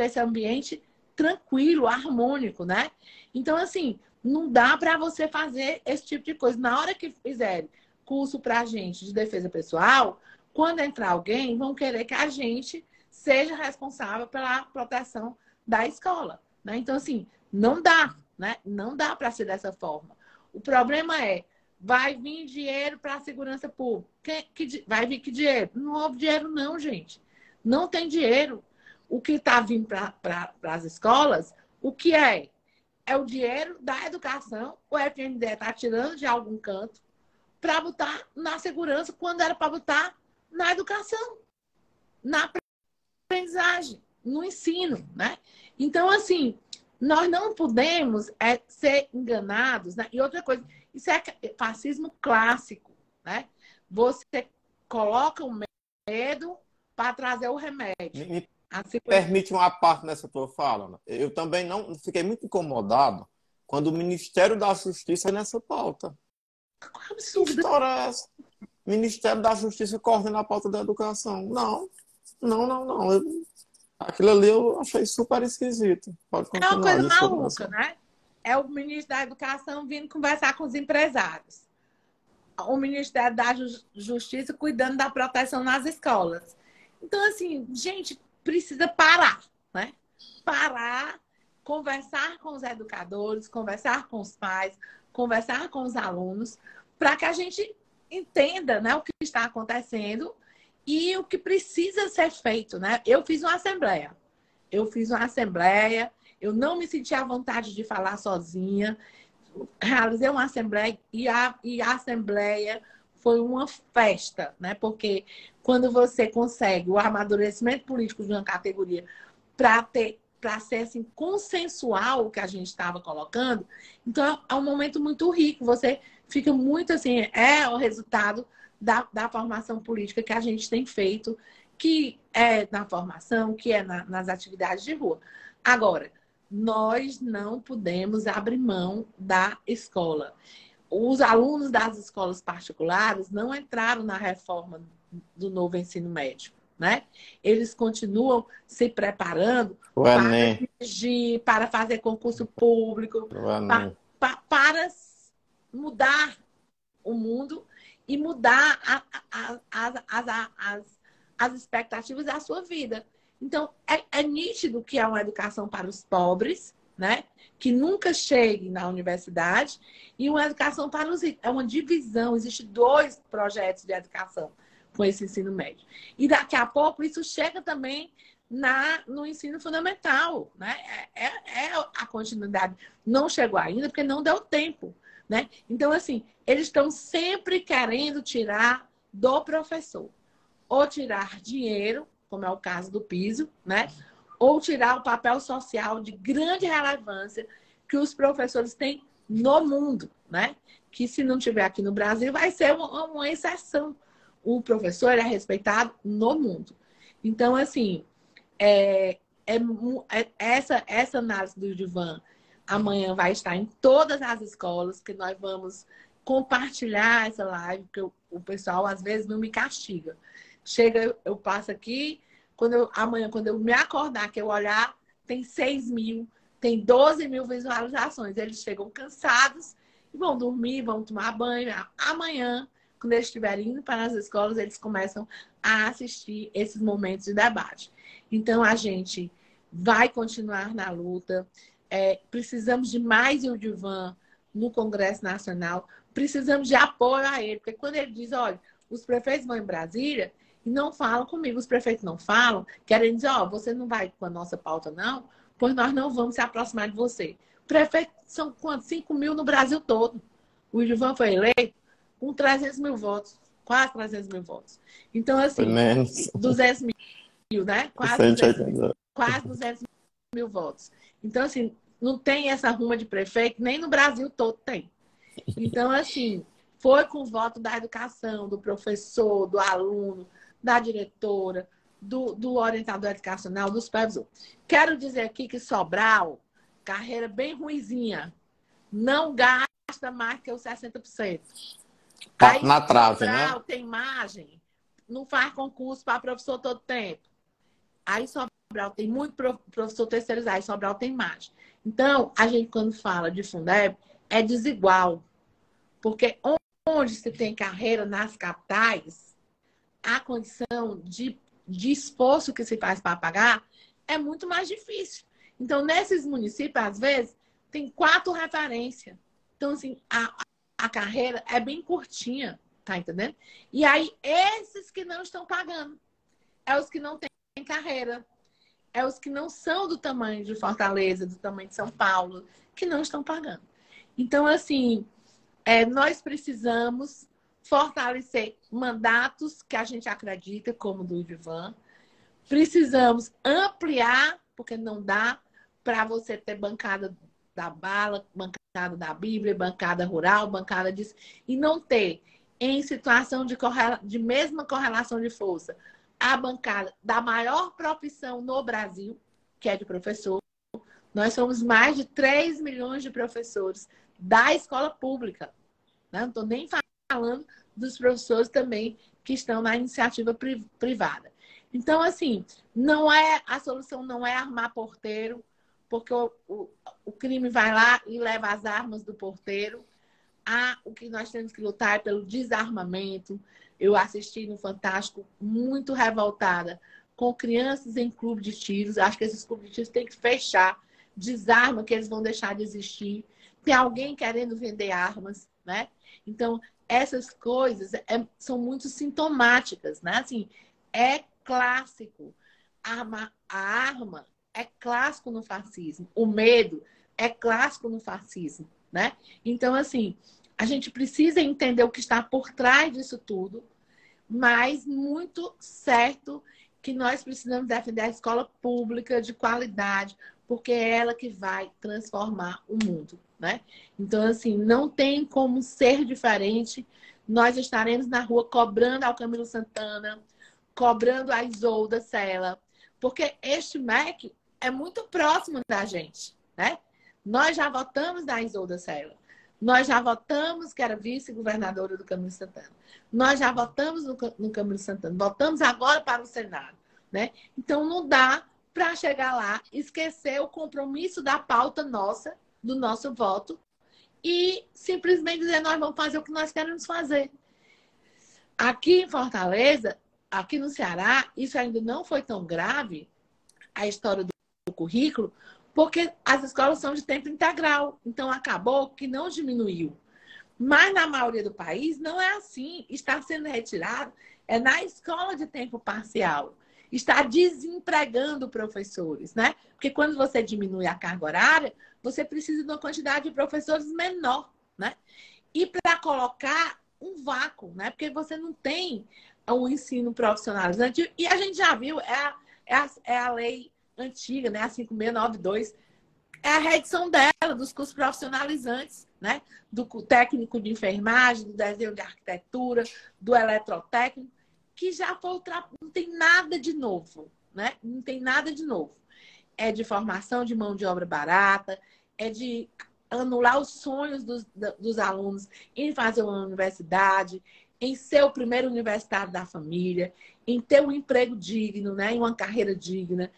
esse ambiente tranquilo, harmônico, né? Então, assim, não dá para você fazer esse tipo de coisa. Na hora que fizerem curso para a gente de defesa pessoal, quando entrar alguém, vão querer que a gente seja responsável pela proteção da escola, né? Então, assim, não dá, né? Não dá para ser dessa forma. O problema é, vai vir dinheiro para a segurança pública. Vai vir que dinheiro? Não houve dinheiro não, gente. Não tem dinheiro. O que está vindo para as escolas, o que é? É o dinheiro da educação. O FNDE está tirando de algum canto para botar na segurança, quando era para botar na educação, na aprendizagem, no ensino, né? Então, assim, nós não podemos ser enganados, né? E outra coisa, isso é fascismo clássico, né? Você coloca o medo para trazer o remédio. Me permite uma parte nessa tua fala, Ana. Eu também não fiquei muito incomodado quando o Ministério da Justiça é nessa pauta. Que absurdo. Que história é essa? Ministério da Justiça coordena a pauta da educação. Não. Aquilo ali eu achei super esquisito. Pode continuar. É uma coisa maluca, né? É o ministro da Educação vindo conversar com os empresários. O Ministério da Justiça cuidando da proteção nas escolas. Então, assim, gente, precisa parar, né? Parar, conversar com os educadores, conversar com os pais, conversar com os alunos, para que a gente entenda, né, o que está acontecendo e o que precisa ser feito, né? Eu fiz uma assembleia. Eu não me senti à vontade de falar sozinha. Realizei uma assembleia e a assembleia foi uma festa, né? Porque quando você consegue o amadurecimento político de uma categoria para ser assim, consensual o que a gente estava colocando, então é um momento muito rico. Você fica muito assim, é o resultado da formação política que a gente tem feito, que é na formação, que é nas atividades de rua. Agora, nós não podemos abrir mão da escola. Os alunos das escolas particulares não entraram na reforma do novo ensino médio, né? Eles continuam se preparando para fazer concurso público, para mudar o mundo e mudar as expectativas da sua vida. Então, é nítido que é uma educação para os pobres, né? Que nunca cheguem na universidade, e uma educação para os ricos. É uma divisão, existem 2 projetos de educação com esse ensino médio. E daqui a pouco isso chega também no ensino fundamental, né? É a continuidade. Não chegou ainda porque não deu tempo, né? Então, assim, eles estão sempre querendo tirar do professor. Ou tirar dinheiro, como é o caso do piso, né? Ou tirar o papel social de grande relevância que os professores têm no mundo, né? Que se não tiver aqui no Brasil, vai ser uma exceção. O professor é respeitado no mundo. Então, assim, essa análise do Gilvan amanhã vai estar em todas as escolas, que nós vamos compartilhar essa live, porque o pessoal às vezes não me castiga. Chega, eu passo aqui, amanhã, quando eu me acordar, que eu olhar, tem 6.000, tem 12.000 visualizações. Eles chegam cansados e vão dormir, vão tomar banho. Amanhã, quando eles estiverem indo para as escolas, eles começam a assistir esses momentos de debate. Então, a gente vai continuar na luta. Precisamos de mais o Gilvan no Congresso Nacional. Precisamos de apoio a ele. Porque quando ele diz, olha, os prefeitos vão em Brasília e não falam comigo. Os prefeitos não falam, querem dizer, você não vai com a nossa pauta, não? Pois nós não vamos se aproximar de você. Prefeitos são quantos? 5.000 no Brasil todo. O Gilvan foi eleito com 300.000 votos. Quase 300.000 votos. Então, assim, 200.000, né? Quase 200.000 votos. Então, assim, não tem essa ruma de prefeito, nem no Brasil todo tem. Então, assim, foi com o voto da educação, do professor, do aluno, da diretora, do orientador educacional, dos pais. Quero dizer aqui que Sobral, carreira bem ruinzinha, não gasta mais que os 60%. Aí, na trave, Sobral né? tem margem, não faz concurso para professor todo tempo. Aí Sobral tem muito professor terceirizado, aí Sobral tem margem. Então, a gente, quando fala de Fundeb, é desigual. Porque onde se tem carreira nas capitais, a condição de esforço que se faz para pagar é muito mais difícil. Então, nesses municípios, às vezes, tem 4 referências. Então, assim, a carreira é bem curtinha, tá entendendo? E aí, esses que não estão pagando, é os que não têm carreira, é os que não são do tamanho de Fortaleza, do tamanho de São Paulo, que não estão pagando. Então, assim, nós precisamos fortalecer mandatos que a gente acredita, como o do Gilvan. Precisamos ampliar, porque não dá para você ter bancada da bala, bancada da Bíblia, bancada rural, bancada disso, e não ter, em situação de mesma correlação de força, a bancada da maior profissão no Brasil, que é de professor. Nós somos mais de 3 milhões de professores da escola pública. Né? Não estou nem falando dos professores também que estão na iniciativa privada. Então, assim, a solução não é armar porteiro, porque o crime vai lá e leva as armas do porteiro. O que nós temos que lutar é pelo desarmamento. Eu assisti no Fantástico muito revoltada com crianças em clube de tiros. Acho que esses clubes de tiros têm que fechar. Desarma, que eles vão deixar de existir. Tem alguém querendo vender armas, né? Então, essas coisas são muito sintomáticas, né? Assim, é clássico. A arma é clássico no fascismo. O medo é clássico no fascismo, né? Então, assim, a gente precisa entender o que está por trás disso tudo, mas muito certo que nós precisamos defender a escola pública de qualidade, porque é ela que vai transformar o mundo, né? Então, assim, não tem como ser diferente. Nós estaremos na rua cobrando ao Camilo Santana, cobrando a Isolda Sela, porque este MEC é muito próximo da gente, né? Nós já votamos na Isolda Sela. Nós já votamos que era vice-governadora do Camilo Santana. Nós já votamos no Camilo Santana. Votamos agora para o Senado, né? Então, não dá para chegar lá, esquecer o compromisso da pauta nossa, do nosso voto, e simplesmente dizer, nós vamos fazer o que nós queremos fazer. Aqui em Fortaleza, aqui no Ceará, isso ainda não foi tão grave, a história do currículo, porque as escolas são de tempo integral. Então, acabou que não diminuiu. Mas, na maioria do país, não é assim. Está sendo retirado é na escola de tempo parcial. Está desempregando professores, né? Porque quando você diminui a carga horária, você precisa de uma quantidade de professores menor, né? E para colocar um vácuo, né? Porque você não tem o ensino profissionalizante. E a gente já viu, é a lei antiga, né? A 5692, é a redição dela, dos cursos profissionalizantes, né? Do técnico de enfermagem, do desenho de arquitetura, do eletrotécnico, que já foi não tem nada de novo, né? Não tem nada de novo. É de formação de mão de obra barata, é de anular os sonhos dos alunos em fazer uma universidade, em ser o primeiro universitário da família, em ter um emprego digno, né? Em uma carreira digna,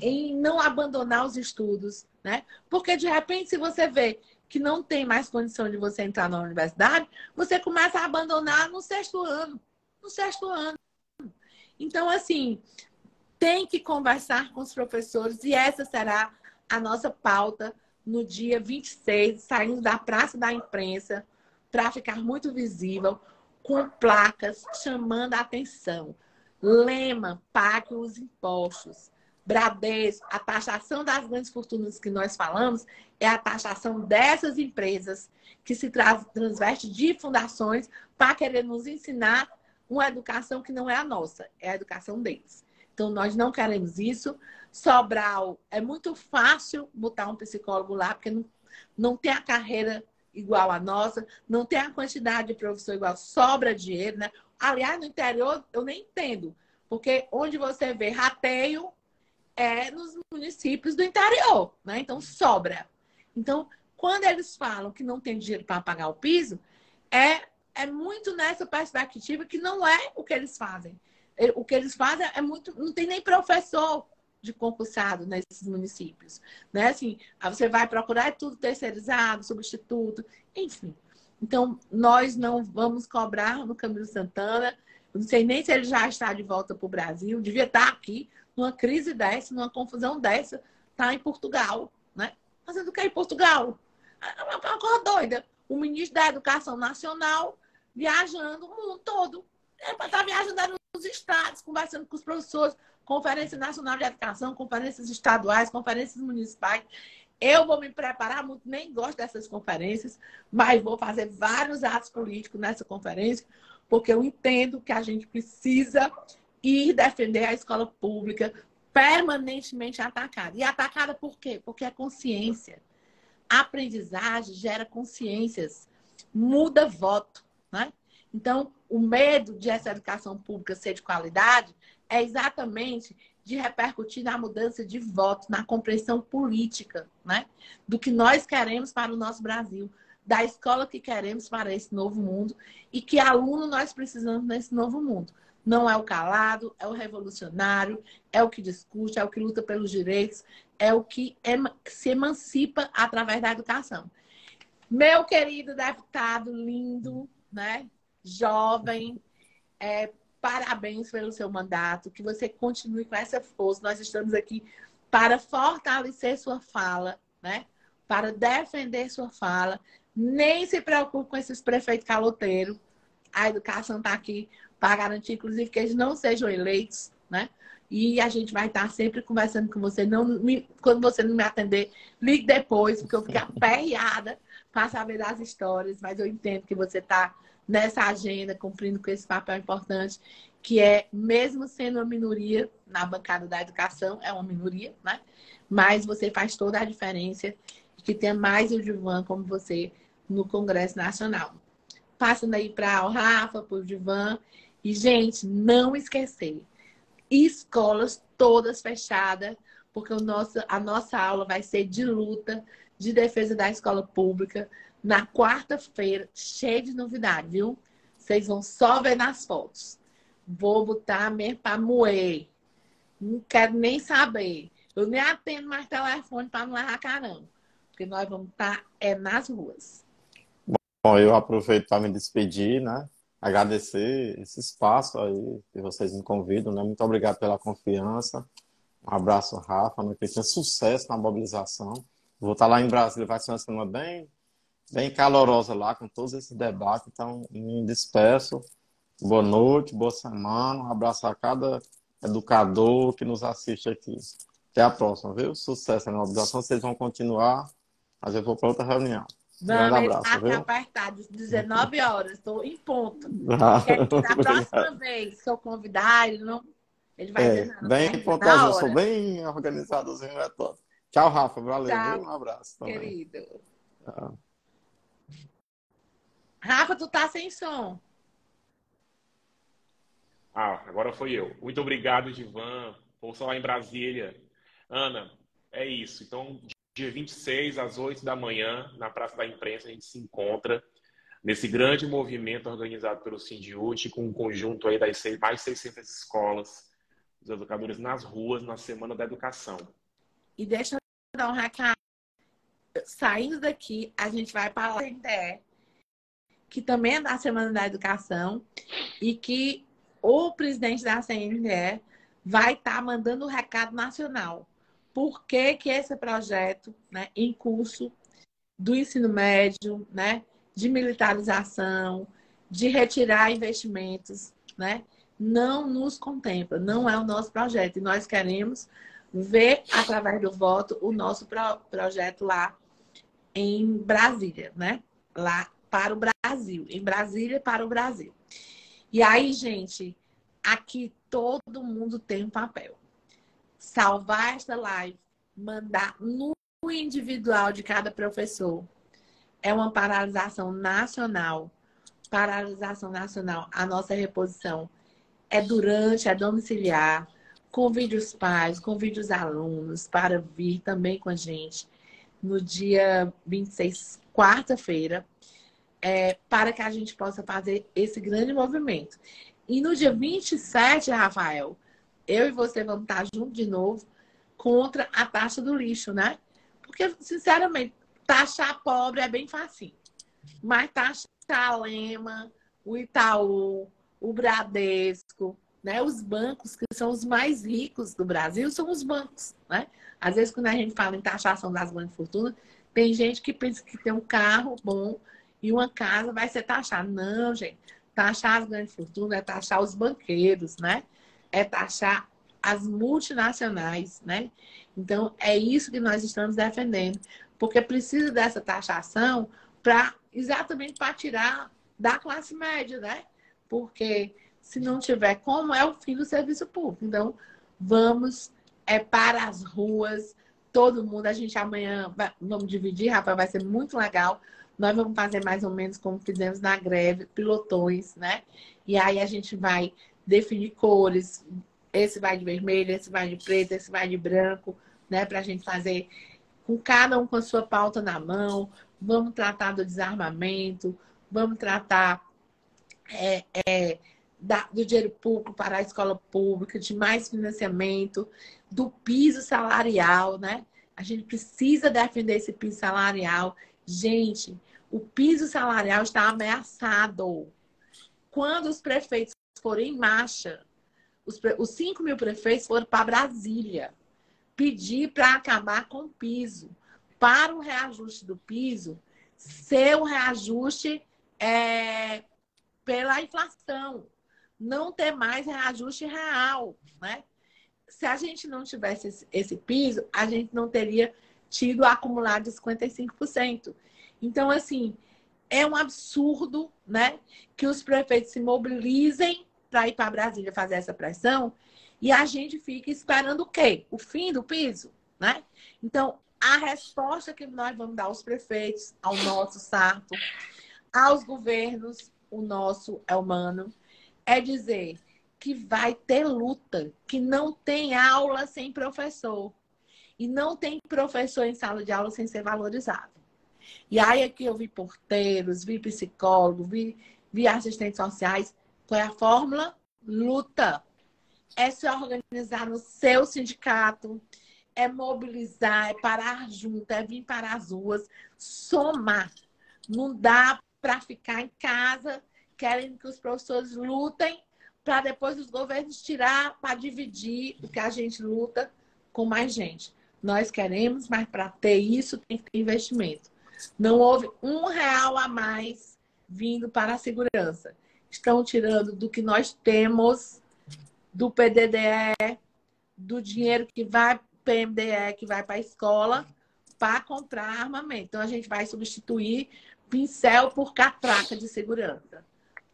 em não abandonar os estudos, né? Porque, de repente, se você vê que não tem mais condição de você entrar na universidade, você começa a abandonar no sexto ano. No sexto ano. Então, assim, tem que conversar com os professores e essa será a nossa pauta no dia 26, saindo da Praça da Imprensa, para ficar muito visível, com placas chamando a atenção. Lema, pague os impostos. Bradesco, a taxação das grandes fortunas que nós falamos é a taxação dessas empresas que se transveste de fundações para querer nos ensinar uma educação que não é a nossa, é a educação deles. Então, nós não queremos isso. Sobral, é muito fácil botar um psicólogo lá, porque não tem a carreira igual a nossa, não tem a quantidade de professor igual, sobra dinheiro, né? Aliás, no interior, eu nem entendo, porque onde você vê rateio é nos municípios do interior, né? Então, sobra. Então, quando eles falam que não tem dinheiro para pagar o piso, é muito nessa perspectiva que não é o que eles fazem. O que eles fazem é muito... Não tem nem professor de concursado nesses municípios, né? Assim, aí você vai procurar, é tudo terceirizado, substituto, enfim. Então, nós não vamos cobrar no Camilo Santana. Eu não sei nem se ele já está de volta para o Brasil. Devia estar aqui, numa crise dessa, numa confusão dessa, está em Portugal, né? Fazendo o que em Portugal? É uma coisa doida. O ministro da Educação Nacional viajando o mundo todo. Ele para estar viajando nos estados, conversando com os professores, Conferência Nacional de Educação, conferências estaduais, conferências municipais. Eu vou me preparar muito, nem gosto dessas conferências, mas vou fazer vários atos políticos nessa conferência, porque eu entendo que a gente precisa ir defender a escola pública permanentemente atacada. E atacada por quê? Porque é consciência. A aprendizagem gera consciências, muda voto, né? Então, o medo de essa educação pública ser de qualidade é exatamente de repercutir na mudança de voto, na compreensão política, né? Do que nós queremos para o nosso Brasil, da escola que queremos para esse novo mundo e que aluno nós precisamos nesse novo mundo. Não é o calado, é o revolucionário, é o que discute, é o que luta pelos direitos, é o que se emancipa através da educação. Meu querido deputado lindo, né? Jovem, parabéns pelo seu mandato, que você continue com essa força. Nós estamos aqui para fortalecer sua fala, né? Para defender sua fala. Nem se preocupe com esses prefeitos caloteiros. A educação está aqui para garantir, inclusive, que eles não sejam eleitos, né? E a gente vai estar sempre conversando com você. Quando você não me atender, ligue depois, porque eu fiquei aperreada para saber das histórias. Mas eu entendo que você está nessa agenda, cumprindo com esse papel importante, que é, mesmo sendo uma minoria na bancada da educação, é uma minoria, né? Mas você faz toda a diferença e que tenha mais o Gilvan como você no Congresso Nacional. Passando aí para o Rafa, para o Gilvan. E, gente, não esquecer, escolas todas fechadas, porque a nossa aula vai ser de luta, de defesa da escola pública, na quarta-feira, cheia de novidade, viu? Vocês vão só ver nas fotos. Vou botar mesmo para moer. Não quero nem saber. Eu nem atendo mais telefone para não levar caramba. Porque nós vamos estar nas ruas. Bom, eu aproveito para me despedir, né? Agradecer esse espaço aí que vocês me convidam, né? Muito obrigado pela confiança. Um abraço, Rafa, né? Que tenha sucesso na mobilização. Vou estar lá em Brasília, vai ser uma semana bem calorosa lá, com todos esses debates. Então, me despeço. Boa noite, boa semana. Um abraço a cada educador que nos assiste aqui. Até a próxima, viu? Sucesso na mobilização. Vocês vão continuar, mas eu vou para outra reunião. Grande Vamos, abraço, viu? apertado, 19 horas, estou em ponto. Ah, Porque da obrigado. próxima vez que eu convidar, ele vai dizer, não, Bem tá na pontualzinho, eu sou hora. bem organizadozinho, é top. Tchau, Rafa. Valeu, Tchau, viu? Um abraço também. querido. Tchau. Rafa, tu tá sem som. Agora foi eu. Muito obrigado, Divan. Força lá em Brasília. Ana, é isso. Então, dia 26, às 8 da manhã, na Praça da Imprensa, a gente se encontra nesse grande movimento organizado pelo Sindiúti, com um conjunto aí das mais 600 escolas, os educadores nas ruas, na Semana da Educação. E deixa eu dar um recado. Saindo daqui, a gente vai para a CNTE, que também é da Semana da Educação, e que o presidente da CNTE vai estar mandando o recado nacional. Por que que esse projeto, né, em curso do ensino médio, né, de militarização, de retirar investimentos, né, não nos contempla, não é o nosso projeto. E nós queremos ver, através do voto, o nosso projeto lá em Brasília, né? Lá para o Brasil, em Brasília para o Brasil. E aí, gente, aqui todo mundo tem um papel. Salvar esta live, mandar no individual de cada professor. É uma paralisação nacional. Paralisação nacional, a nossa reposição é durante, é domiciliar. Convide os pais, convide os alunos para vir também com a gente no dia 26, quarta-feira, para que a gente possa fazer esse grande movimento. E no dia 27, Rafael, eu e você vamos estar juntos de novo contra a taxa do lixo, né? Porque, sinceramente, taxar pobre é bem fácil. Mas taxar a Lema, o Itaú, o Bradesco, né? Os bancos que são os mais ricos do Brasil são os bancos, né? Às vezes, quando a gente fala em taxação das grandes fortunas, tem gente que pensa que tem um carro bom e uma casa vai ser taxada. Não, gente. Taxar as grandes fortunas é taxar os banqueiros, né? É taxar as multinacionais, né? Então, é isso que nós estamos defendendo. Porque precisa dessa taxação exatamente para tirar da classe média, né? Porque se não tiver como, é o fim do serviço público. Então, vamos para as ruas, todo mundo. A gente amanhã vamos dividir, Rafael, vai ser muito legal. Nós vamos fazer mais ou menos como fizemos na greve, pilotões, né? E aí a gente vai definir cores. Esse vai de vermelho, esse vai de preto, esse vai de branco, né? Para a gente fazer com cada um com a sua pauta na mão. Vamos tratar do desarmamento, vamos tratar do dinheiro público para a escola pública, de mais financiamento, do piso salarial, né? A gente precisa defender esse piso salarial. Gente, o piso salarial está ameaçado. Quando os prefeitos foram em marcha. Os 5 mil prefeitos foram para Brasília pedir para acabar com o piso. Para o reajuste do piso ser um reajuste pela inflação. Não ter mais reajuste real, né? Se a gente não tivesse esse piso, a gente não teria tido acumulado de 55%. Então, assim, é um absurdo, né, que os prefeitos se mobilizem para ir para Brasília fazer essa pressão e a gente fica esperando o quê? O fim do piso, né? Então, a resposta que nós vamos dar aos prefeitos, ao nosso sarto, aos governos, o nosso é humano, é dizer que vai ter luta, que não tem aula sem professor. E não tem professor em sala de aula sem ser valorizado. E aí aqui eu vi porteiros, vi psicólogos, vi assistentes sociais. Qual é a fórmula? Luta. É se organizar no seu sindicato, é mobilizar, é parar junto, é vir para as ruas, somar. Não dá para ficar em casa querendo que os professores lutem para depois os governos tirar para dividir o que a gente luta com mais gente. Nós queremos, mas para ter isso tem que ter investimento. Não houve R$ 1 a mais vindo para a segurança. Estão tirando do que nós temos, do PDDE, do dinheiro que vai para o PMDE, que vai para a escola, para comprar armamento. Então, a gente vai substituir pincel por catraca de segurança,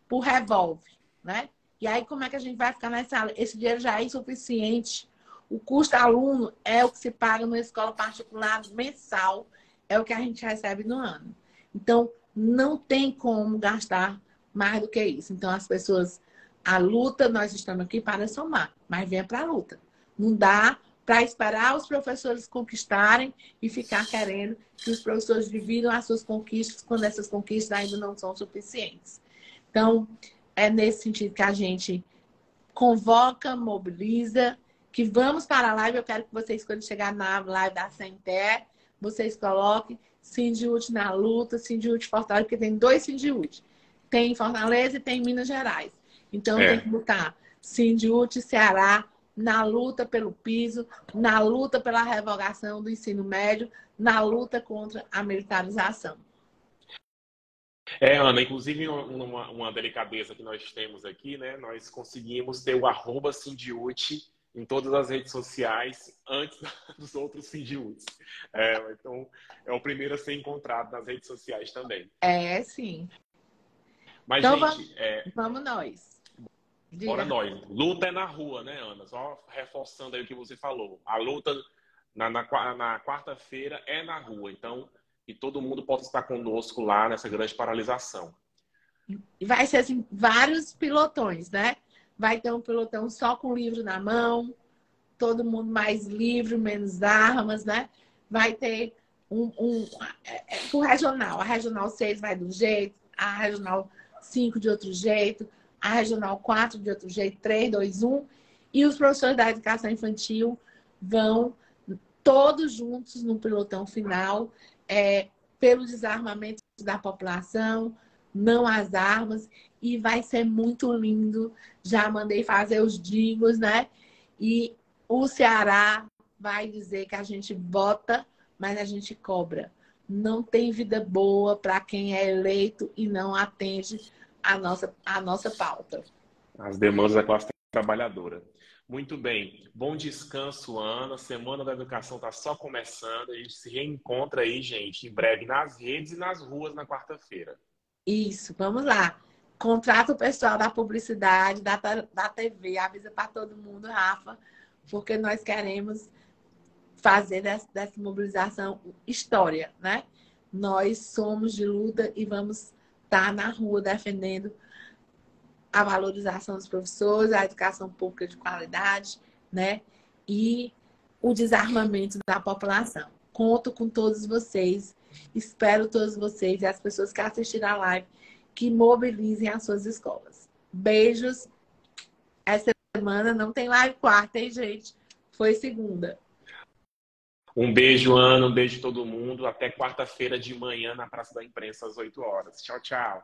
por revólver, né? E aí, como é que a gente vai ficar nessa aula? Esse dinheiro já é insuficiente. O custo aluno é o que se paga numa escola particular mensal, é o que a gente recebe no ano. Então, não tem como gastar mais do que isso. Então, as pessoas, a luta, nós estamos aqui para somar, mas venha para a luta. Não dá para esperar os professores conquistarem e ficar querendo que os professores dividam as suas conquistas quando essas conquistas ainda não são suficientes. Então, é nesse sentido que a gente convoca, mobiliza, que vamos para a live. Eu quero que vocês, quando chegar na live da CNTE, vocês coloquem Sindiúte na luta, Sindiúte Fortaleza, porque tem 2 Sindiúte. Tem em Fortaleza e tem em Minas Gerais. Então, tem que lutar Sindiúte, Ceará, na luta pelo piso, na luta pela revogação do ensino médio, na luta contra a militarização. Ana, inclusive uma delicadeza que nós temos aqui, né? Nós conseguimos ter o @Sindiúte em todas as redes sociais antes dos outros Sindiútes. Então, é o primeiro a ser encontrado nas redes sociais também. Sim. Mas, então, gente... vamos nós. Bora nós. Luta é na rua, né, Ana? Só reforçando aí o que você falou. A luta na quarta-feira é na rua. Então, e todo mundo pode estar conosco lá nessa grande paralisação. E vai ser assim, vários pilotões, né? Vai ter um pilotão só com livro na mão, todo mundo mais livre, menos armas, né? Vai ter o regional. A regional 6 vai de um jeito, a regional 5 de outro jeito, a regional 4 de outro jeito, 3, 2, 1. E os professores da educação infantil vão todos juntos no pilotão final, pelo desarmamento da população, não às armas, e vai ser muito lindo. Já mandei fazer os jingles, né? E o Ceará vai dizer que a gente vota, mas a gente cobra. Não tem vida boa para quem é eleito e não atende a nossa pauta. As demandas da classe trabalhadora. Muito bem. Bom descanso, Ana. Semana da Educação está só começando. A gente se reencontra aí, gente, em breve nas redes e nas ruas na quarta-feira. Isso, vamos lá. Contrata o pessoal da publicidade, da TV, avisa para todo mundo, Rafa, porque nós queremos fazer dessa mobilização história, né? Nós somos de luta e vamos estar na rua defendendo a valorização dos professores, a educação pública de qualidade, né? E o desarmamento da população. Conto com todos vocês, espero todos vocês e as pessoas que assistiram a live que mobilizem as suas escolas. Beijos. Essa semana não tem live quarta, hein, gente? Foi segunda. Um beijo, Ana, um beijo a todo mundo. Até quarta-feira de manhã na Praça da Imprensa, às 8 horas. Tchau, tchau.